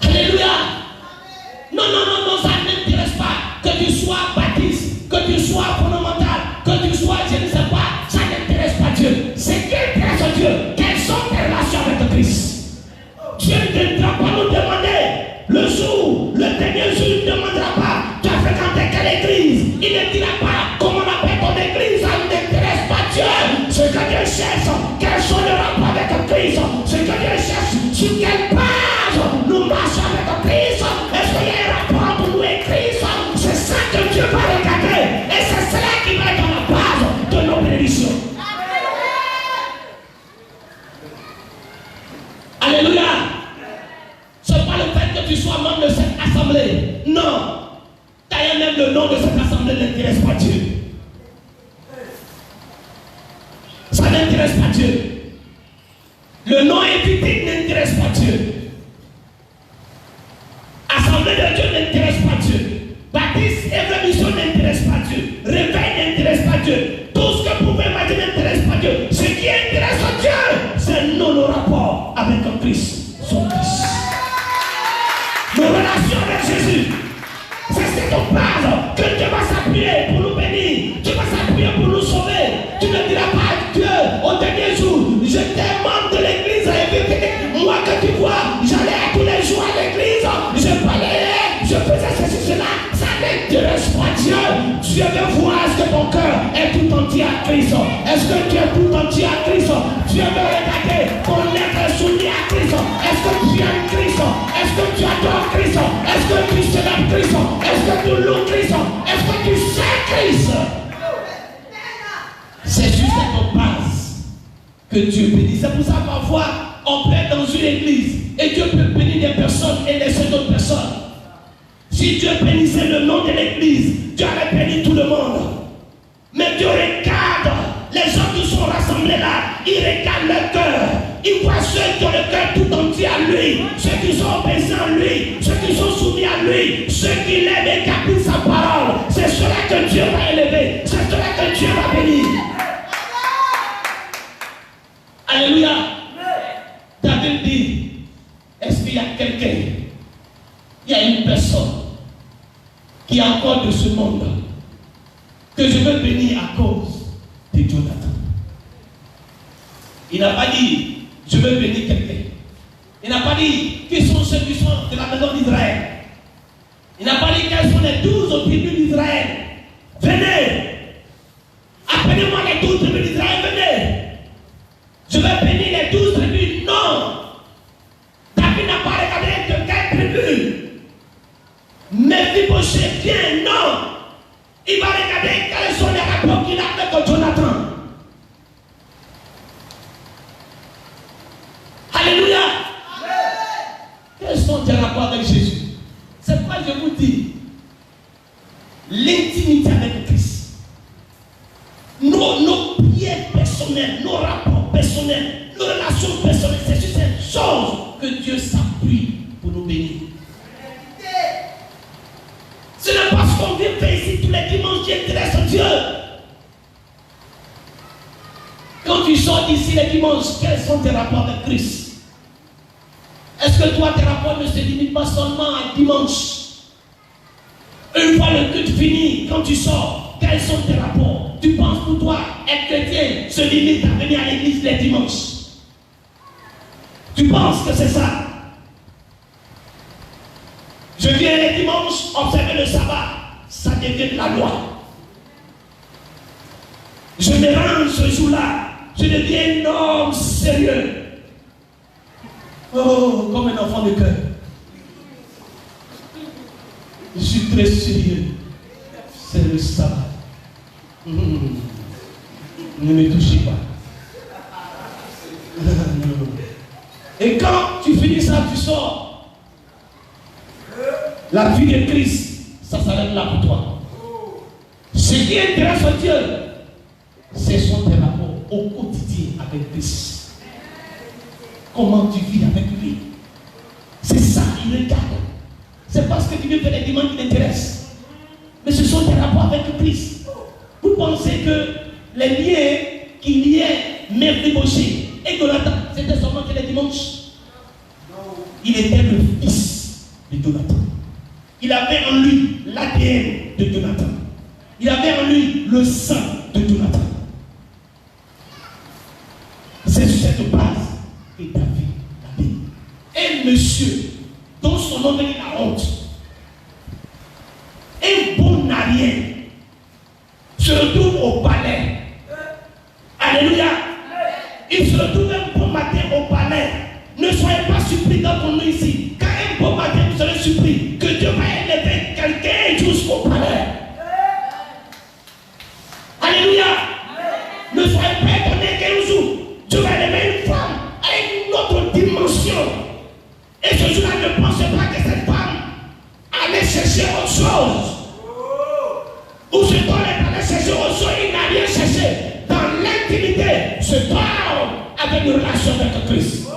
Alléluia. Non, ça n'intéresse pas. Que tu sois baptiste, que tu sois fondamental, que tu sois, je ne sais pas, ça n'intéresse pas Dieu. Ce qui intéresse Dieu, quelles sont tes relations avec Christ? Dieu ne doit pas nous demander le jour, le dernier jour, il ne demandera pas. Tu as fréquenté quelle église? Il ne dira pas comment on appelle ton église. Ça n'intéresse pas Dieu. Ce que Dieu cherche, quels sont les rapports avec Christ? Ce que Dieu cherche, sur quelle base nous marchons avec Christ? Est-ce qu'il y a un rapport entre nous et Christ? C'est ça que Dieu va regarder. Et c'est cela qui va être la base de nos bénédictions. Alléluia. C'est pas le fait que tu sois membre de cette assemblée. Non. D'ailleurs, même le nom de cette assemblée n'intéresse pas Dieu. Ça n'intéresse pas Dieu. Le nom invité n'intéresse pas Dieu. Assemblée de Dieu n'intéresse pas Dieu. Baptiste et vraie mission n'intéresse pas Dieu. Réveil n'intéresse pas Dieu. Tout ce que vous pouvez imaginer n'intéresse pas Dieu. Ce qui intéresse Dieu, c'est nos rapports avec Christ, son Fils. Nos relations avec Jésus. C'est cette base que Dieu va s'appuyer pour nous bénir. Dieu va s'appuyer pour nous sauver. Tu ne diras pas à Dieu au dernier jour, j'étais membre de l'église invité. Moi que tu vois, j'allais tous les jours à l'église. Je parlais, je faisais ceci, cela. Ça n'intéresse pas Dieu. Dieu veut voir est-ce que ton cœur est tout entier à Christ. Est-ce que tu es tout entier à Christ? Dieu veut regarder ton être soumis à Christ. Est-ce que tu aimes Christ? Est-ce que tu adores Christ? Est-ce que tu célèbres Christ? Est-ce que tu loues Christ? Est-ce que tu sais Christ? C'est juste cette base que Dieu bénit. C'est pour ça parfois on peut être dans une église et Dieu peut bénir des personnes et laisser d'autres personnes. Si Dieu bénissait le nom de l'église, Dieu aurait béni tout le monde. Mais Dieu regarde les gens qui sont rassemblés là, il regarde leur cœur. Il voit ceux qui ont le cœur tout entier à lui, ceux qui sont obéissants à lui, ceux qui sont soumis à lui, ceux qui l'aiment et qui appliquent sa parole. C'est cela que Dieu va élever, c'est cela que Dieu va bénir. Alléluia. David dit, est-ce qu'il y a quelqu'un, il y a une personne qui est encore de ce monde que je veux bénir à cause de Jonathan? Il n'a pas dit, je veux bénir quelqu'un. Il n'a pas dit, qui sont ceux qui sont de la maison d'Israël. Il n'a pas dit, quels sont les 12 tribus d'Israël. Venez. Appelez-moi les 12 tribus d'Israël, venez. Je vais bénir les 12 tribus. Non. David n'a pas regardé de quelle tribu. Mephibosheth vient, non. Il va regarder quels sont les rapports qu'il a avec Jonathan. Alléluia. Quels sont tes rapports avec Jésus? C'est pourquoi je vous dis, l'intimité avec Christ, nos prières personnelles, nos rapports personnels, nos relations personnelles, c'est sur cette chose que Dieu s'appuie pour nous bénir. Ce n'est pas ce qu'on vient faire ici tous les dimanches qui intéresse Dieu. Quand tu sors d'ici les dimanches, quels sont tes rapports avec Christ? Est-ce que toi, tes rapports ne se limitent pas seulement à dimanche? Une fois le culte fini, quand tu sors, quels sont tes rapports? Tu penses pour toi, être chrétien se limite à venir à l'église les dimanches? Tu penses que c'est ça? Je viens les dimanches observer le sabbat, ça devient de la loi. Je me rends ce jour-là, je deviens un homme sérieux. Oh, comme un enfant de cœur. Je suis très sérieux. C'est le sabbat. Ne me touchez pas. Et quand tu finis ça, tu sors. La vie de Christ, ça s'arrête là pour toi. Ce qui intéresse Dieu, ce sont tes rapports au quotidien avec Christ. Comment tu vis avec lui. C'est ça qu'il regarde. C'est parce que tu veux faire des demandes qui t'intéressent. Mais ce sont tes rapports avec Christ. Vous pensez que les liens qui liaient Mephibosheth et Jonathan, c'était seulement que les dimanches. Il était le fils de Jonathan. Il avait en lui l'ADN de Jonathan. Il avait en lui le sang de Jonathan. C'est sur cette base que David a dit. Un monsieur dont son nom est la honte, un bon arien, se retrouve au palais. Alléluia. Il se retrouve un bon matin au palais. Ne soyez pas surpris dans ton nom ici. Quand un bon matin vous serez surpris que Dieu va élever quelqu'un jusqu'au palais. Alléluia. Ne soyez pas étonnés qu'un jour Dieu va élever une femme à une autre dimension. Et ce jour-là, ne pensez pas que cette femme allait chercher autre chose. Ou ce temps est allé chercher autre chose, il n'a rien cherché. Dans l'intimité, ce homme avait une relation avec Christ.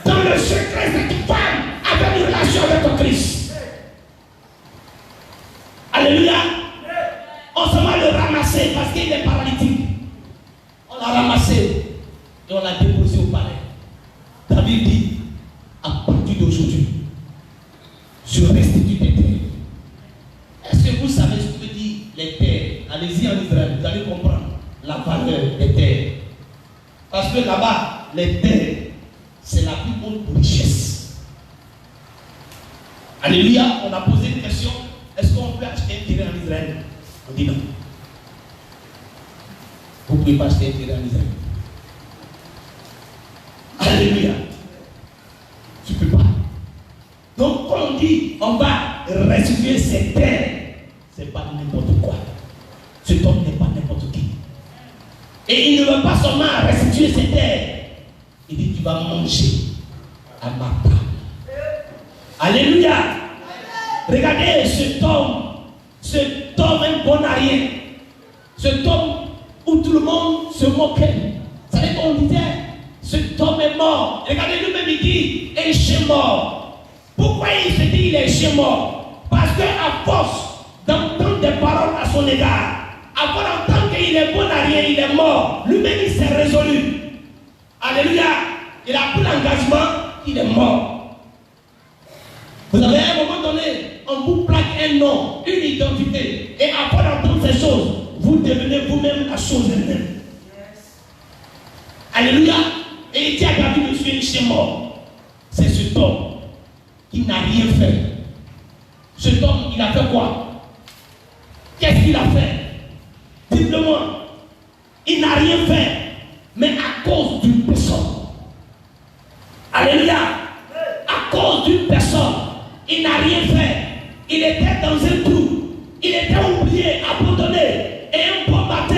Dans le secret, cette femme avait une relation avec Christ. Alléluia. On se va le ramasser parce qu'il est paralytique. On l'a ramassé et on l'a déposé au palais. David dit, à partir d'aujourd'hui, je restitue tes terres. Est-ce que vous savez ce que veut dire les terres? Allez-y en Israël, vous allez comprendre la valeur des terres. Parce que là-bas, les terres, c'est la plus haute richesse. Alléluia, on a posé une question. Est-ce qu'on peut acheter un terrain en Israël? On dit non. Vous ne pouvez pas acheter un terrain en Israël. Alléluia. Tu ne peux pas. Donc quand on dit on va restituer ces terres, ce n'est pas n'importe quoi. Cet homme n'est pas n'importe qui. Et il ne veut pas seulement restituer ses terres. Il dit tu vas manger à ma table. Alléluia. Regardez cet homme un bon arien. Cet homme où tout le monde se moquait. Vous savez qu'on disait, cet homme est mort. Regardez lui-même, il dit, et chien mort. Pourquoi il se dit il est chien mort? Parce qu'à force d'entendre des paroles à son égard, avant d'entendre qu'il est bon arien, il est mort. Lui-même, il s'est résolu. Alléluia. Il a pris l'engagement, il est mort. Vous avez à un moment donné, on vous plaque un nom, une identité. Et après d'entendre ces choses, vous devenez vous-même la chose elle-même. Alléluia. Et il dit à David, je suis un chien mort. C'est cet homme qui n'a rien fait. Cet homme, il a fait quoi? Qu'est-ce qu'il a fait? Dites-le-moi. Il n'a rien fait, mais à cause d'une personne. Alléluia. À cause d'une personne, il n'a rien fait. Il était dans un trou. Il était oublié, abandonné. Et un bon matin,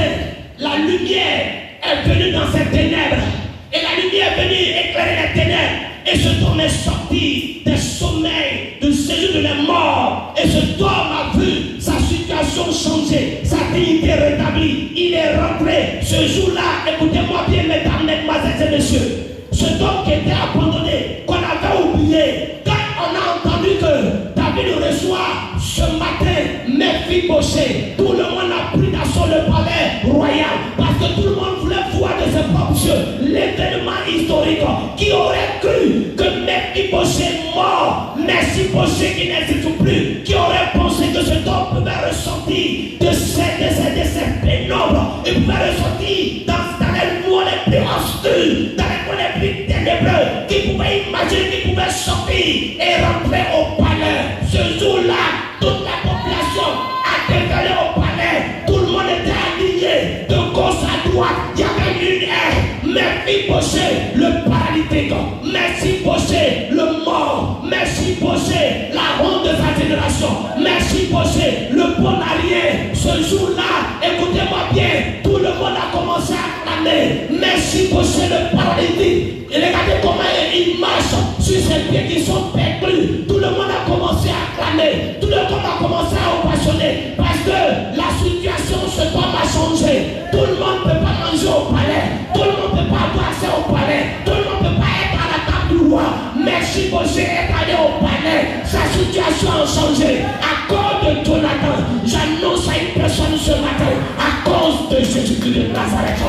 la lumière est venue dans ces ténèbres. Et la lumière est venue éclairer les ténèbres. Et cet homme est sorti des sommeils, de séjour de la mort. Et cet homme a vu sa situation changer, sa dignité rétablie. Il est rentré ce jour-là. Écoutez-moi bien, mesdames, mesdemoiselles et messieurs. Cet homme qui était abandonné, qu'on avait oublié, quand on a entendu que David reçoit ce matin Mephibosheth, tout le monde a pris d'assaut le palais royal parce que tout le monde voulait voir de ses propres yeux l'événement historique. Qui aurait cru que Mephibosheth mort, Mephibosheth qui n'existe plus, qui aurait pensé que cet homme pouvait ressortir de ces pénombres, il pouvait ressortir dans les mois les plus obscurs, dans les mois les plus ténébreux, qui pouvait imaginer qu'il pouvait sortir et rentrer au palais. Ce jour-là, toute la population a dévalé au palais. Tout le monde était aligné de gauche à droite. Il y avait une haie. Mephibosheth, le paralytique. Mephibosheth, le mort. Mephibosheth, la honte de sa génération. Mephibosheth, le bon arien. Ce jour-là, écoutez-moi bien, tout le monde a commencé à clamer. Mephibosheth, le paralytique. Et regardez comment il marche sur ses pieds qui sont perdus. Tout le monde a commencé à clamer. Tout le monde a commencé à ovationner. Parce que la situation cet homme a changé. Tout le monde ne peut pas manger au palais. Tout le monde ne peut pas avoir accès au palais. Tout le monde ne peut pas être à la table du roi. Mais si Moshe est allé au palais, sa situation a changé. À cause de Jonathan, j'annonce à une personne ce matin, à cause de Jésus-Christ de Nazareth.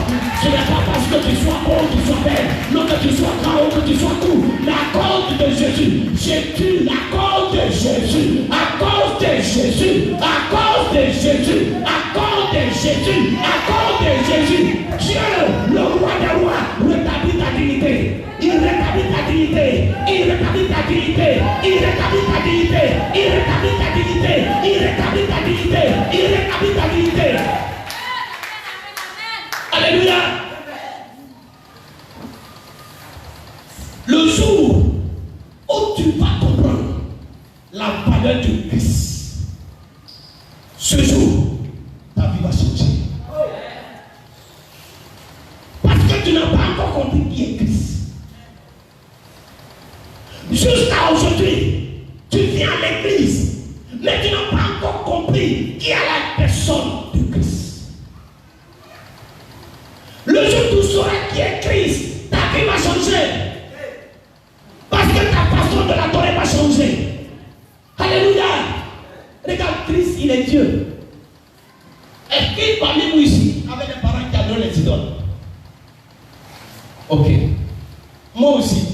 Ce n'est pas parce que tu sois haut, tu sois belle, non que tu sois grand ou que tu sois court, mais à cause de Jésus. Jésus, à cause de Jésus, à cause de Jésus, à cause de Jésus, à cause de Jésus, à cause de Jésus. Dieu, le roi des rois, rétablit ta dignité. Il rétablit ta dignité. Il rétablit ta dignité. Il rétablit ta dignité. Il rétablit ta dignité. Il rétablit ta dignité. Il rétablit ta dignité. Alléluia. Le jour où tu vas comprendre la valeur du Christ, ce jour, ta vie va changer. Parce que tu n'as pas encore compris qui est Christ. Jusqu'à aujourd'hui, tu viens à l'église, mais tu n'as pas encore compris qui est la personne de Christ. Le jour où tu sauras qui est Christ, ta vie va changer. Parce que ta façon de l'adorer va changer. Alléluia. Regarde, Christ, il est Dieu. Est-ce qu'il parmi nous ici avec des parents qui adorent les idoles? Ok. Moi aussi.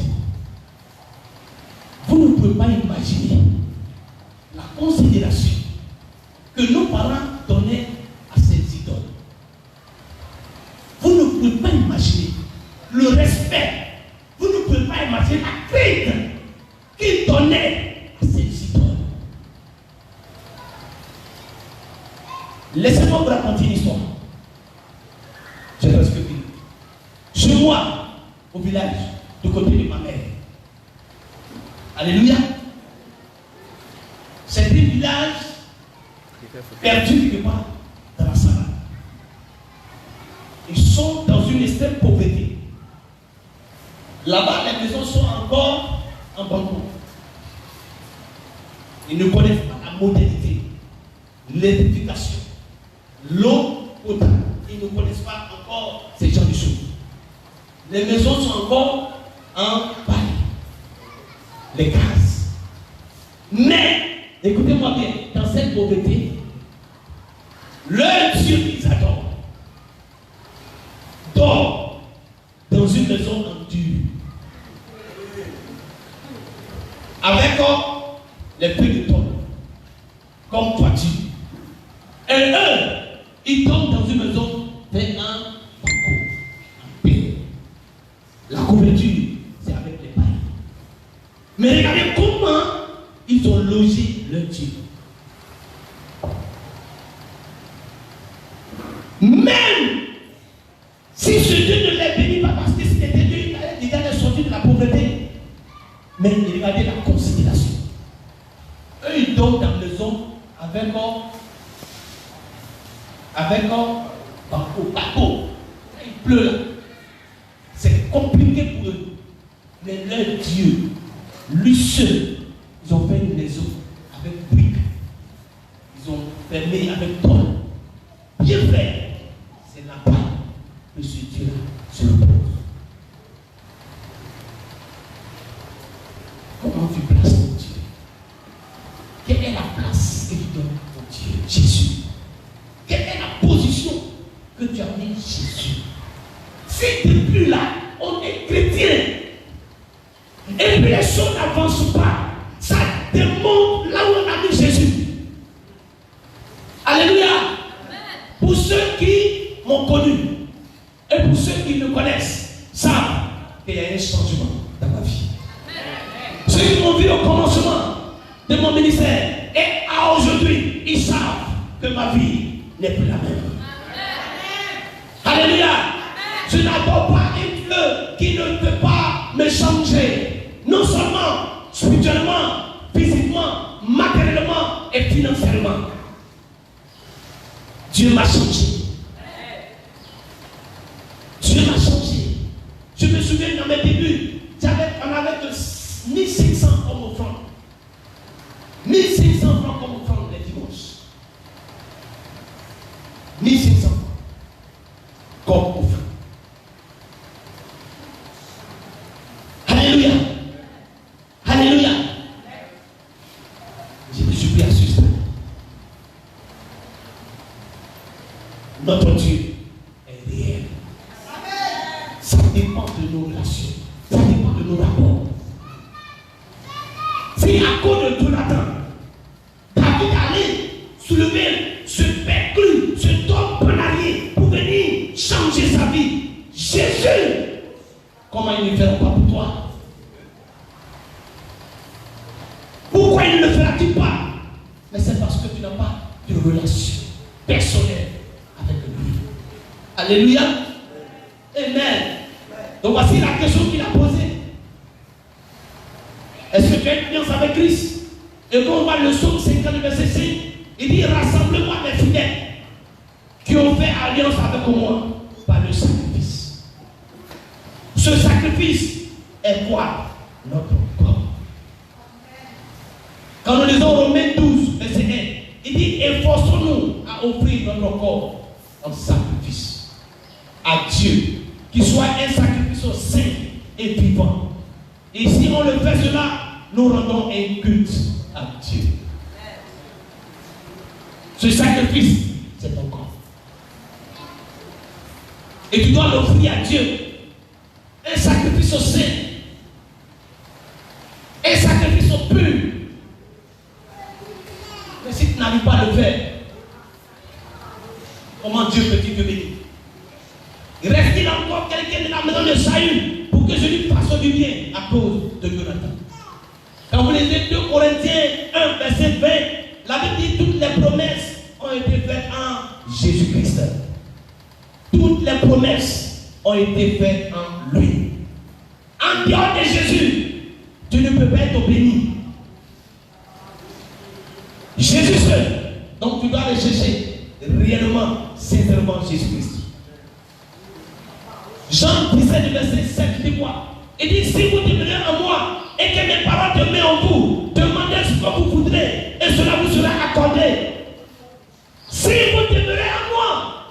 Vous ne pouvez pas imaginer la considération que nos parents donnaient à ces idoles. Vous ne pouvez pas imaginer le respect. Vous ne pouvez pas imaginer la crainte qu'ils donnaient à ces idoles. Laissez-moi vous raconter une histoire. J'ai presque fini. Chez moi, au village, du côté de ma mère. Alléluia. C'est un village perdu quelque part dans la savane. Ils sont dans une extrême pauvreté. Là-bas, les maisons sont encore en bambou. Ils ne connaissent pas la modernité, l'électrification, l'eau potable. Ils ne connaissent pas encore ces genres de choses. Les maisons sont encore en paille. Les gaz. Mais, écoutez-moi bien, dans cette pauvreté, le Dieu qu'ils adorent dort dans une maison en dur. Avec les prix de tonnes, comme toiture. Et eux, ils tombent dans une maison fait un banco, en paix. La couverture, c'est avec les pailles. Mais regardez comment ils ont logé leur Dieu. Même si ce Dieu ne les bénit pas parce que c'était Dieu, il allait sortir de la pauvreté. Mais regardez la considération. Eux, ils dorment dans la maison avec bateau. Il pleut là. C'est compliqué pour eux. Mais leur Dieu, lui seul, ils ont fait une maison avec briques. Ils ont fermé avec tôle. Bien fait. C'est là-bas que ce Dieu-là se repose. Comment tu places ton Dieu? Quelle est la place que tu donnes à ton Dieu? Jésus. Quelle est la position que tu as mis Jésus? Si depuis là, on est chrétien, et puis les choses n'avancent pas, ça démontre là où on a mis Jésus. Alléluia. Pour ceux qui m'ont connu, et pour ceux qui me connaissent, savent qu'il y a un changement dans ma vie. Ceux qui m'ont vu au commencement de mon ministère, et à aujourd'hui, ils savent que ma vie n'est plus la même. Alléluia. Je n'adore pas un Dieu qui ne peut pas me changer. Non seulement spirituellement, physiquement, matériellement et financièrement. Dieu m'a changé. Dieu m'a changé. Je me souviens dans mes débuts, on avait que 1500 comme offrande. 1500 francs comme offrande les dimanches. 1500 Notre Dieu est réel. Ça dépend de nos relations. Ça dépend de nos rapports. Si à cause de Jonathan, David allait soulever ce père cru, ce homme panalier pour venir changer sa vie, Jésus, comment il ne fera pas pour toi? Pourquoi il ne le fera-t-il pas? Mais c'est parce que tu n'as pas de relation personnelle avec lui. Alléluia. Amen. Donc voici la question qu'il a posée. Est-ce que tu as une alliance avec Christ? Et quand on voit le psaume 50, verset 5, il dit: rassemble-moi mes fidèles qui ont fait alliance avec moi par le sacrifice. Ce sacrifice est quoi? Notre corps. Quand nous lisons Romains 12, verset 1, il dit: efforçons-nous à offrir notre corps en sacrifice à Dieu, qui soit un sacrifice saint et vivant. Et si on le fait cela, nous rendons un culte à Dieu. Ce sacrifice, c'est ton corps. Et tu dois l'offrir à Dieu. Un sacrifice saint. Un sacrifice pur. Mais si tu n'arrives pas à le faire, comment Dieu peut-il te bénir? Reste-t-il encore quelqu'un de la maison de Saül pour que je lui fasse du bien à cause de Jonathan? Quand vous lisez 2 Corinthiens 1, verset 20, la Bible dit: toutes les promesses ont été faites en Jésus-Christ. Toutes les promesses ont été faites en lui. En dehors de Jésus, tu ne peux pas être béni. Jésus seul. Donc tu dois aller chercher réellement, sincèrement Jésus-Christ. Jean 17, verset 7 dit quoi? Il dit: si vous demeurez en moi et que mes paroles demeurent en vous, demandez ce que vous voudrez et cela vous sera accordé. Si vous demeurez en moi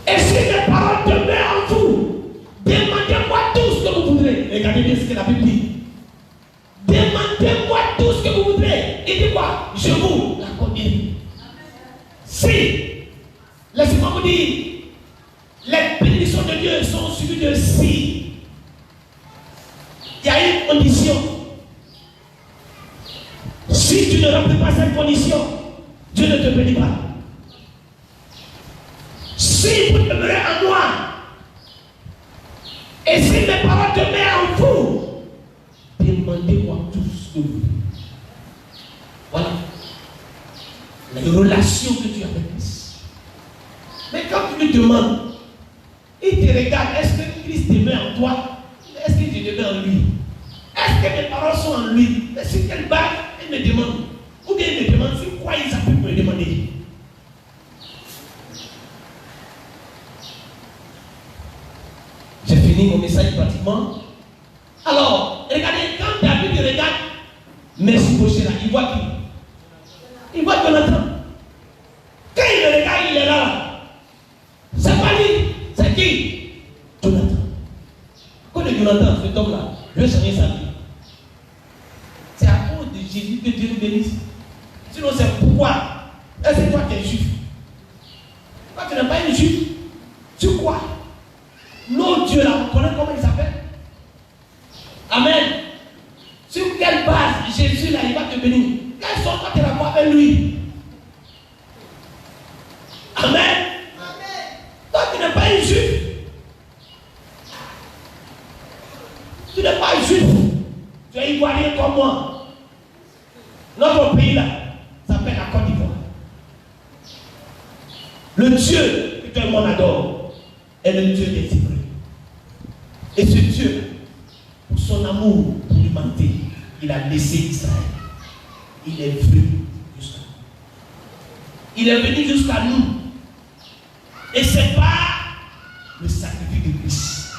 et si mes paroles demeurent en vous, demandez-moi tout ce que vous voudrez. Regardez bien ce que la Bible dit. Demandez-moi tout ce que vous voudrez. Il dit quoi? Je vous l'accorderai. Si, laissez-moi vous dire, les bénédictions de Dieu sont suivies de si. Il y a une condition. Si tu ne remplis pas cette condition, Dieu ne te bénit pas. Si vous demeurez en moi, et si mes paroles demeurent en vous, demandez-moi tout ce que vous voulez. Voilà. La relation que tu as avec Christ. Mais quand tu lui demandes, il te regarde: est-ce que Christ demeure en toi? Est-ce que tu demeures en lui? Est-ce que mes paroles sont en lui? Mais sur quelle base il me demande? Ou bien il me demande sur quoi il s'appuie pour me demander? J'ai fini mon message pratiquement. Alors, regardez, quand David regarde Mephibosheth là, il voit qui? Il voit Jonathan. Quand il le regarde, il est là. C'est pas lui, c'est qui? Jonathan. Quand le Jonathan, cet homme-là, veut changer sa vie, c'est à cause de Jésus que Dieu nous bénisse. Sinon, c'est pourquoi? Est-ce que toi tu es juif? Toi tu n'es pas une juif. Tu crois? L'autre Dieu là, vous connaissez comment il s'appelle? Amen. Sur quelle base Jésus là, il va te bénir? Quels sont tes rapports avec lui? Amen. Amen. Toi tu n'es pas une juif. Tu n'es pas juif. Tu es ivoirien comme moi. Notre pays là s'appelle la Côte d'Ivoire. Le Dieu que tout le monde adore est le Dieu des Hébreux. Et ce Dieu, pour son amour pour l'humanité, il a laissé Israël. Il est venu jusqu'à nous. Il est venu jusqu'à nous. Et c'est pas le sacrifice de Christ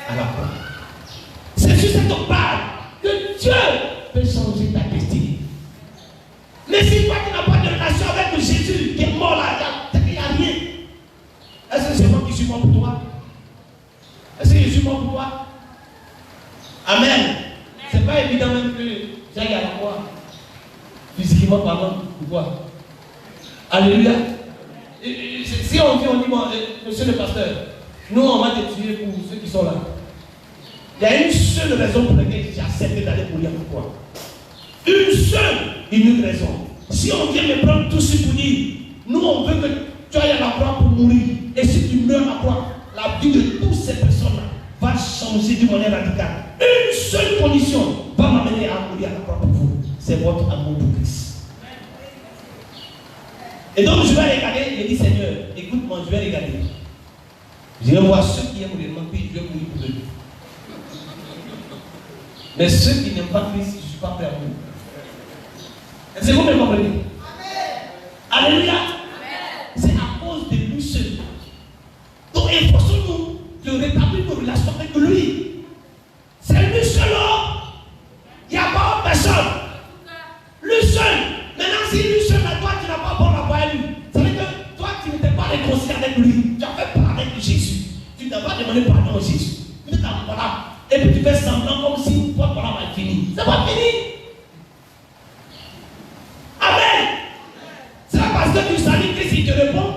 à la croix. C'est sur cette base que Dieu peut changer ta destinée. Mais si toi tu n'as pas de relation avec Jésus qui est mort là, il n'y a rien. Est-ce que c'est moi qui suis mort pour toi? Est-ce que je suis mort pour toi? Amen. C'est pas évident même que j'aille à la croix. Physiquement parlant, pourquoi? Alléluia. Si on dit, bon, monsieur le pasteur, nous on va te tuer pour ceux qui sont là. Il y a une seule raison pour laquelle j'ai accepté d'aller mourir pour toi. Une seule, unique raison. Si on vient me prendre tout ce pour dire, nous on veut que tu ailles à la croix pour mourir. Et si tu meurs à la croix, la vie de toutes ces personnes-là va changer d'une manière radicale. Une seule condition va m'amener à mourir à la croix pour vous. C'est votre amour pour Christ. Et donc je vais regarder, je dis Seigneur, écoute-moi, je vais regarder. Je vais voir ceux qui aiment réellement Christ, je vais mourir pour eux. Mais ceux qui n'aiment pas Christ, je ne suis pas prêt à mourir. Est-ce que vous me comprenez? Alléluia. C'est à cause de lui seul. Donc efforçons-nous de rétablir nos relations avec lui. C'est lui seul. Il n'y a pas autre personne. Lui seul. Maintenant, si lui seul, toi, tu n'as pas bon rapport à lui. Ça veut dire que toi, tu n'étais pas réconcilié avec lui. Tu as fait part avec Jésus. Tu n'as pas demandé pardon à Jésus. Tu t'en voilà. Et puis tu fais semblant comme si toi, voilà, va fini. C'est pas fini. Amen. C'est pas parce que tu salues Christ, il te répond.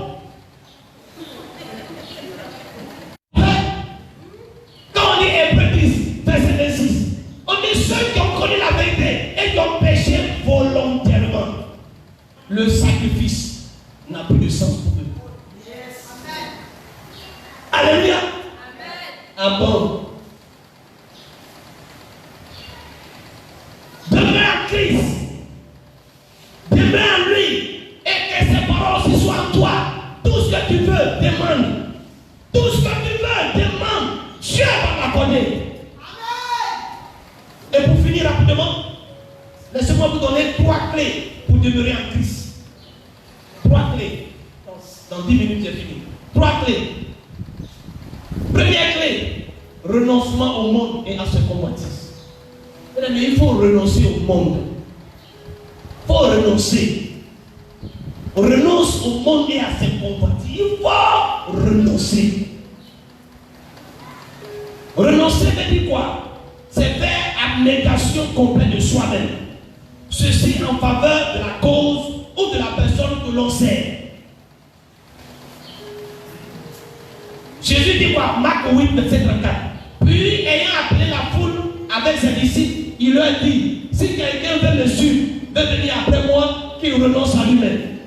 Quand on dit Hébreux 10, verset 26, on dit ceux qui ont connu la vérité et qui ont péché volontairement. Le sacrifice n'a plus de sens pour eux. Yes. Alléluia. Ah bon. Demeure en Christ. Demeure en lui. Et que ses paroles aussi soient en toi. Tout ce que tu veux, demande. Tout ce que tu veux, demande. Dieu va l'accorder. Et pour finir rapidement, laissez-moi vous donner 3 clés pour demeurer en Christ. 3 clés. Dans 10 minutes, j'ai fini. 3 clés. Première clé, renoncement au monde et à ses convoitises. Mais il faut renoncer au monde. Il faut renoncer. On renonce au monde et à ses convoitises. Il faut renoncer. Renoncer veut dire quoi? C'est faire abnégation complète de soi-même. Ceci en faveur de la cause ou de la personne que l'on sert. Jésus dit quoi? Marc 8, verset 34. Puis, ayant appelé la foule avec ses disciples, il leur dit, si quelqu'un veut me suivre, veut venir après moi, qu'il renonce à lui-même.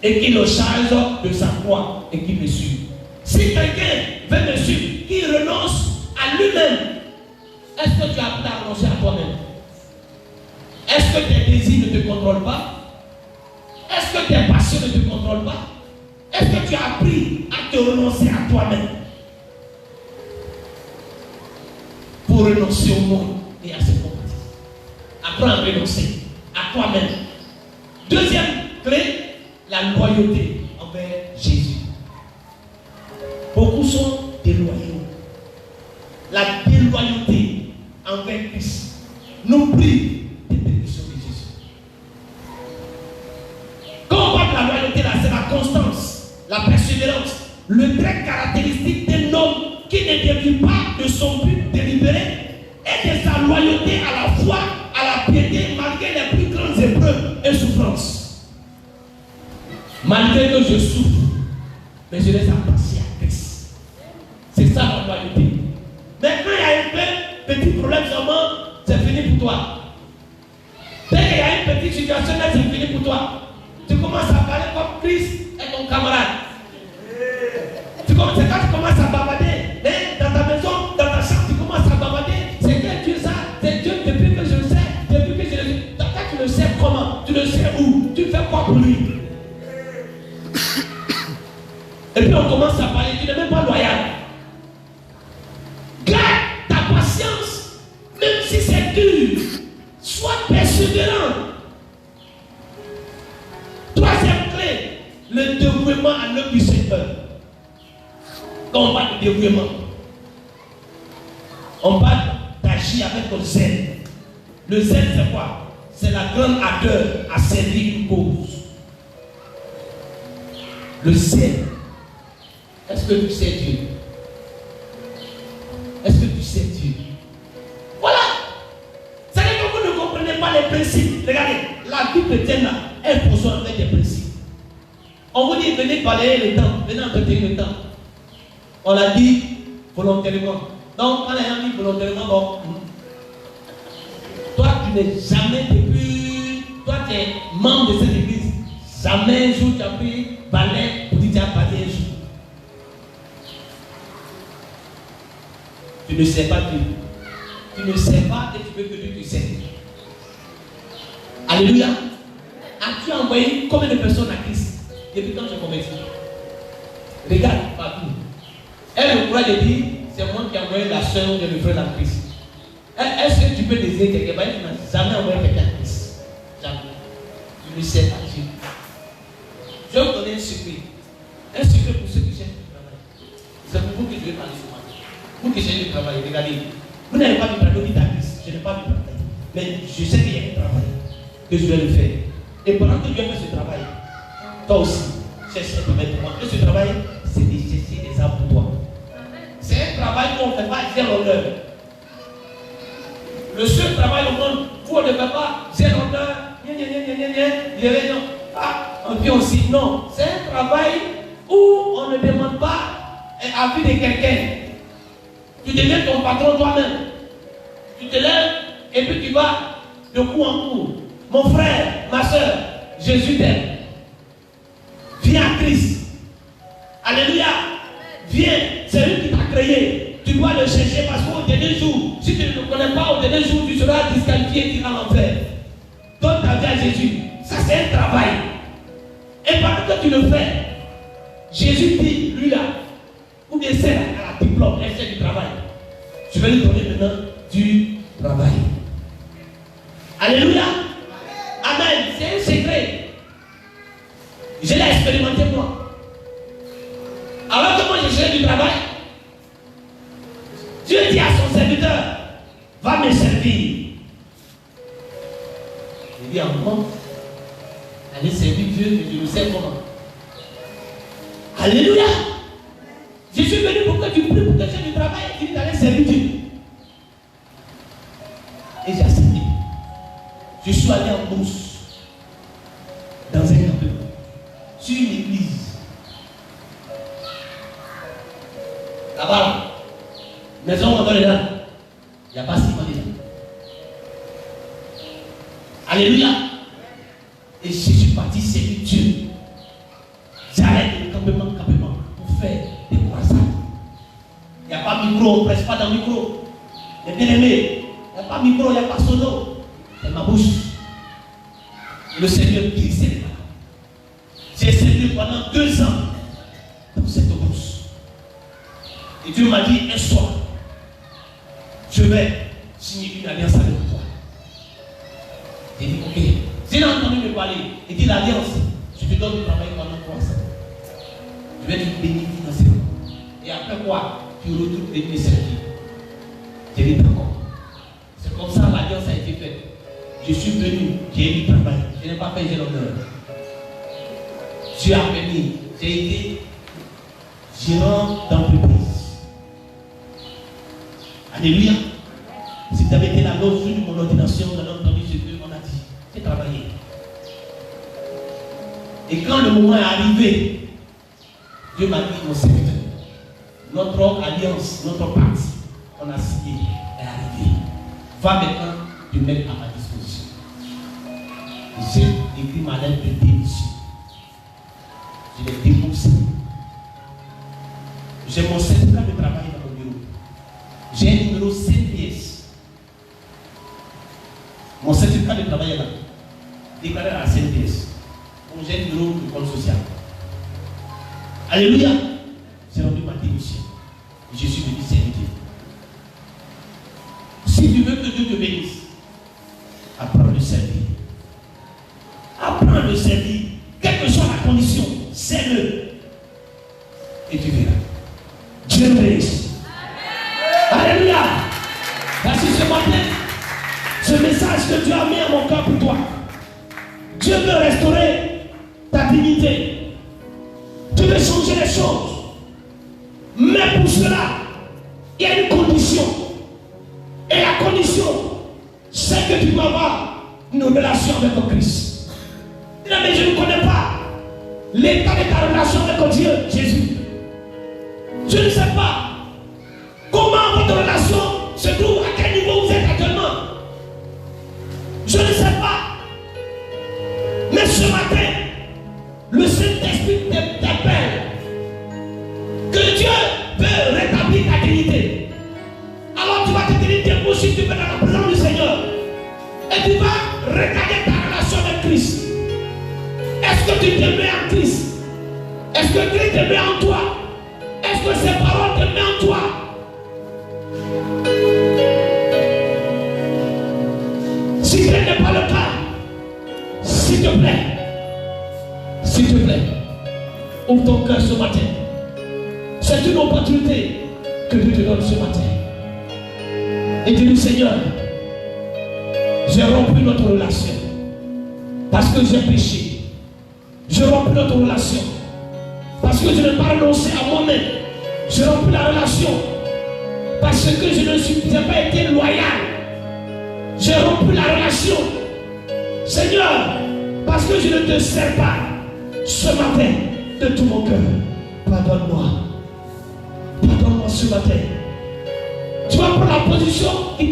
Et qu'il le charge de sa croix et qu'il me suive. Si quelqu'un veut me suivre, qu'il renonce à lui-même. Est-ce que tu as appris à renoncer à toi-même? Est-ce que tes désirs ne te contrôlent pas? Est-ce que tes passions ne te contrôlent pas? Est-ce que tu as appris à te renoncer à toi-même? Pour renoncer au monde et à ses convoitises. Apprends à renoncer à toi-même. Deuxième clé, la loyauté envers Jésus. Beaucoup sont déloyaux. La déloyauté envers Christ nous prive des bénédictions de Jésus. Quand on parle de la loyauté, là, c'est la constance, la persévérance, le trait caractéristique d'un homme qui ne dévie pas de son but délibéré et de sa loyauté à la foi, à la piété, malgré les plus grandes épreuves et souffrances. Malgré que je souffre, mais je laisse à passer à Christ. C'est ça la loyauté. Maintenant, il y a un petit problème seulement, c'est fini pour toi. Dès qu'il y a une petite situation, là, c'est fini pour toi. Tu commences à parler comme Christ et ton camarade. C'est quand tu commences à bavarder, hein, dans ta maison, dans ta chambre, tu commences à bavarder. C'est quel Dieu ça? C'est Dieu depuis que je le sais, depuis que je le sais. Toi, tu le sais comment? Tu le sais où? Tu fais quoi pour lui? Et puis on commence à parler, tu n'es même pas loyal. Garde ta patience, même si c'est dur. Sois persévérant. Troisième clé, le dévouement à l'œuvre du Seigneur. Quand on parle de dévouement, on parle d'agir avec le zèle. Le zèle, c'est quoi? C'est la grande ardeur à servir une cause. Le zèle. Est-ce que tu sais Dieu? Est-ce que tu sais Dieu? Voilà. C'est que vous ne comprenez pas les principes. Regardez, la vie chrétienne là, elle fonctionne avec des principes. On vous dit, venez balayer le temps, venez entretenir le temps. On l'a dit volontairement. Donc, quand les gens disent volontairement, bon, toi, tu n'es jamais depuis, toi, tu es membre de cette église. Jamais un jour tu as pris balai pour dire tu as balayé un jour. Tu ne sais pas Dieu. Tu ne sais pas et tu veux que Dieu te serve. Alléluia. As-tu envoyé combien de personnes à Christ depuis quand je convertis? Regarde partout. Elle le courage de dire, c'est moi qui ai envoyé la soeur ou le frère à Christ. Est-ce que tu peux désigner quelqu'un? Tu n'as jamais envoyé quelqu'un à Christ. Jamais. Tu ne sais pas Dieu. Je vais vous donner un secret. Un secret pour ceux qui cherchent du travail. C'est pour vous que je vais parler ce matin. Vous qui cherchez du travail, regardez. Vous n'avez pas du travail à Christ. Je n'ai pas du travail. Mais je sais qu'il y a un travail que je vais le faire. Et pendant que Dieu fait ce travail, toi aussi, cherche un travail pour moi. Et ce travail, c'est de chercher des âmes pour toi. C'est un travail qu'on ne fait pas zéro l'honneur. Le seul travail au monde, vous ne faites pas zéro l'honneur. Et puis aussi, non. C'est un travail où on ne demande pas l'avis de quelqu'un. Tu deviens ton patron toi-même. Tu te lèves et puis tu vas de coup en coup. Mon frère, ma soeur, Jésus t'aime. Viens à Christ. Alléluia. Viens. C'est lui qui t'a créé. Tu dois le chercher parce qu'au dernier jour, si tu ne le connais pas, au dernier jour, tu seras disqualifié et tu iras en enfer. Donne ta vie à Jésus. Ça, c'est un travail. Et pendant que tu le fais, Jésus dit, lui là, ou bien c'est à la diplôme, elle fait du travail. Je vais lui donner maintenant du travail. Alléluia. Amen. C'est un secret. Je l'ai expérimenté moi. Alors que moi je cherche du travail, Dieu dit à son serviteur, va me servir. Il dit en moi, allez servir Dieu, mais je le sais comment. Alléluia. Je suis venu pour que tu pries, pour que tu aies du travail et tu dis d'aller servir Dieu. Et j'ai accepté. Je suis allé en bourse dans un campement, sur une église. Là-bas, maison on va là. Il n'y a pas si mal dedans. Alléluia. Et je suis parti servir Dieu. J'arrête le campement pour faire des croissants. Il n'y a pas de micro, on ne presse pas dans le micro. Les bien-aimés, il n'y a pas de micro, il n'y a pas de solo. C'est ma bouche. Et le Seigneur glissait les mains. J'ai servi pendant 2 ans dans cette bouche. Et Dieu m'a dit un soir, je vais signer une alliance avec toi. J'ai dit ok. J'ai entendu me parler. Il dit l'alliance, je te donne du travail pendant 3 ans. Je vais te bénir financièrement. Et après quoi, tu retournes venir me servir. J'ai dit d'accord. C'est comme ça l'alliance a été faite. Je suis venu, j'ai eu du travail. Je n'ai pas payé l'honneur. Dieu a permis. J'ai été gérant d'entreprise. Alléluia. Si tu avais été là l'autre jour de mon ordination, on a entendu ce que on a dit. J'ai travaillé. Et quand le moment est arrivé, Dieu m'a dit, mon serviteur, notre alliance, notre pacte qu'on a signé est arrivé. Va maintenant te mettre à ma disposition. J'ai écrit ma lettre de démission. Je l'ai déposé. J'ai mon certificat de travail dans mon bureau. J'ai un numéro 7 pièces. Mon certificat de travail est là. Déclaré à 7 pièces. Donc j'ai un numéro de compte social. Alléluia. J'ai rendu ma démission. Et je suis venu servir Dieu. Si tu veux que Dieu te bénisse, apprends le servir. Apprends le servir. Quelle que soit la condition, sais-le. Et tu verras. Dieu te bénisse. Alléluia. Voici ce matin, ce message que Dieu a mis à mon cœur pour toi. Dieu veut restaurer ta dignité. Dieu veut changer les choses. Mais pour cela, il y a une condition. Et la condition, c'est que tu dois avoir une relation avec ton Christ. Mais je ne connais pas l'état de ta relation avec Dieu, Jésus. Je ne sais pas comment votre relation se trouve, à quel niveau vous êtes actuellement. Je ne sais pas. Mais ce matin, le Saint-Esprit t'appelle. Que Dieu veut rétablir ta dignité. Alors tu vas te tenir debout si tu veux dans la présence du Seigneur. Et tu vas regarder ta relation avec Christ. Est-ce que tu te mets en Christ? Est-ce que Christ te met en toi? Est-ce que ses paroles te mettent en toi? Si ce n'est pas le cas, s'il te plaît, ouvre ton cœur ce matin. C'est une opportunité que Dieu te donne ce matin. Et dis-lui, Seigneur, j'ai rompu notre relation parce que j'ai péché. J'ai rompu notre relation parce que je n'ai pas renoncé à moi-même. J'ai rompu la relation parce que je n'ai pas été loyal. J'ai rompu la relation, Seigneur, parce que je ne te sers pas. Ce matin, de tout mon cœur, pardonne-moi. Pardonne-moi ce matin. Tu vas prendre la position qui te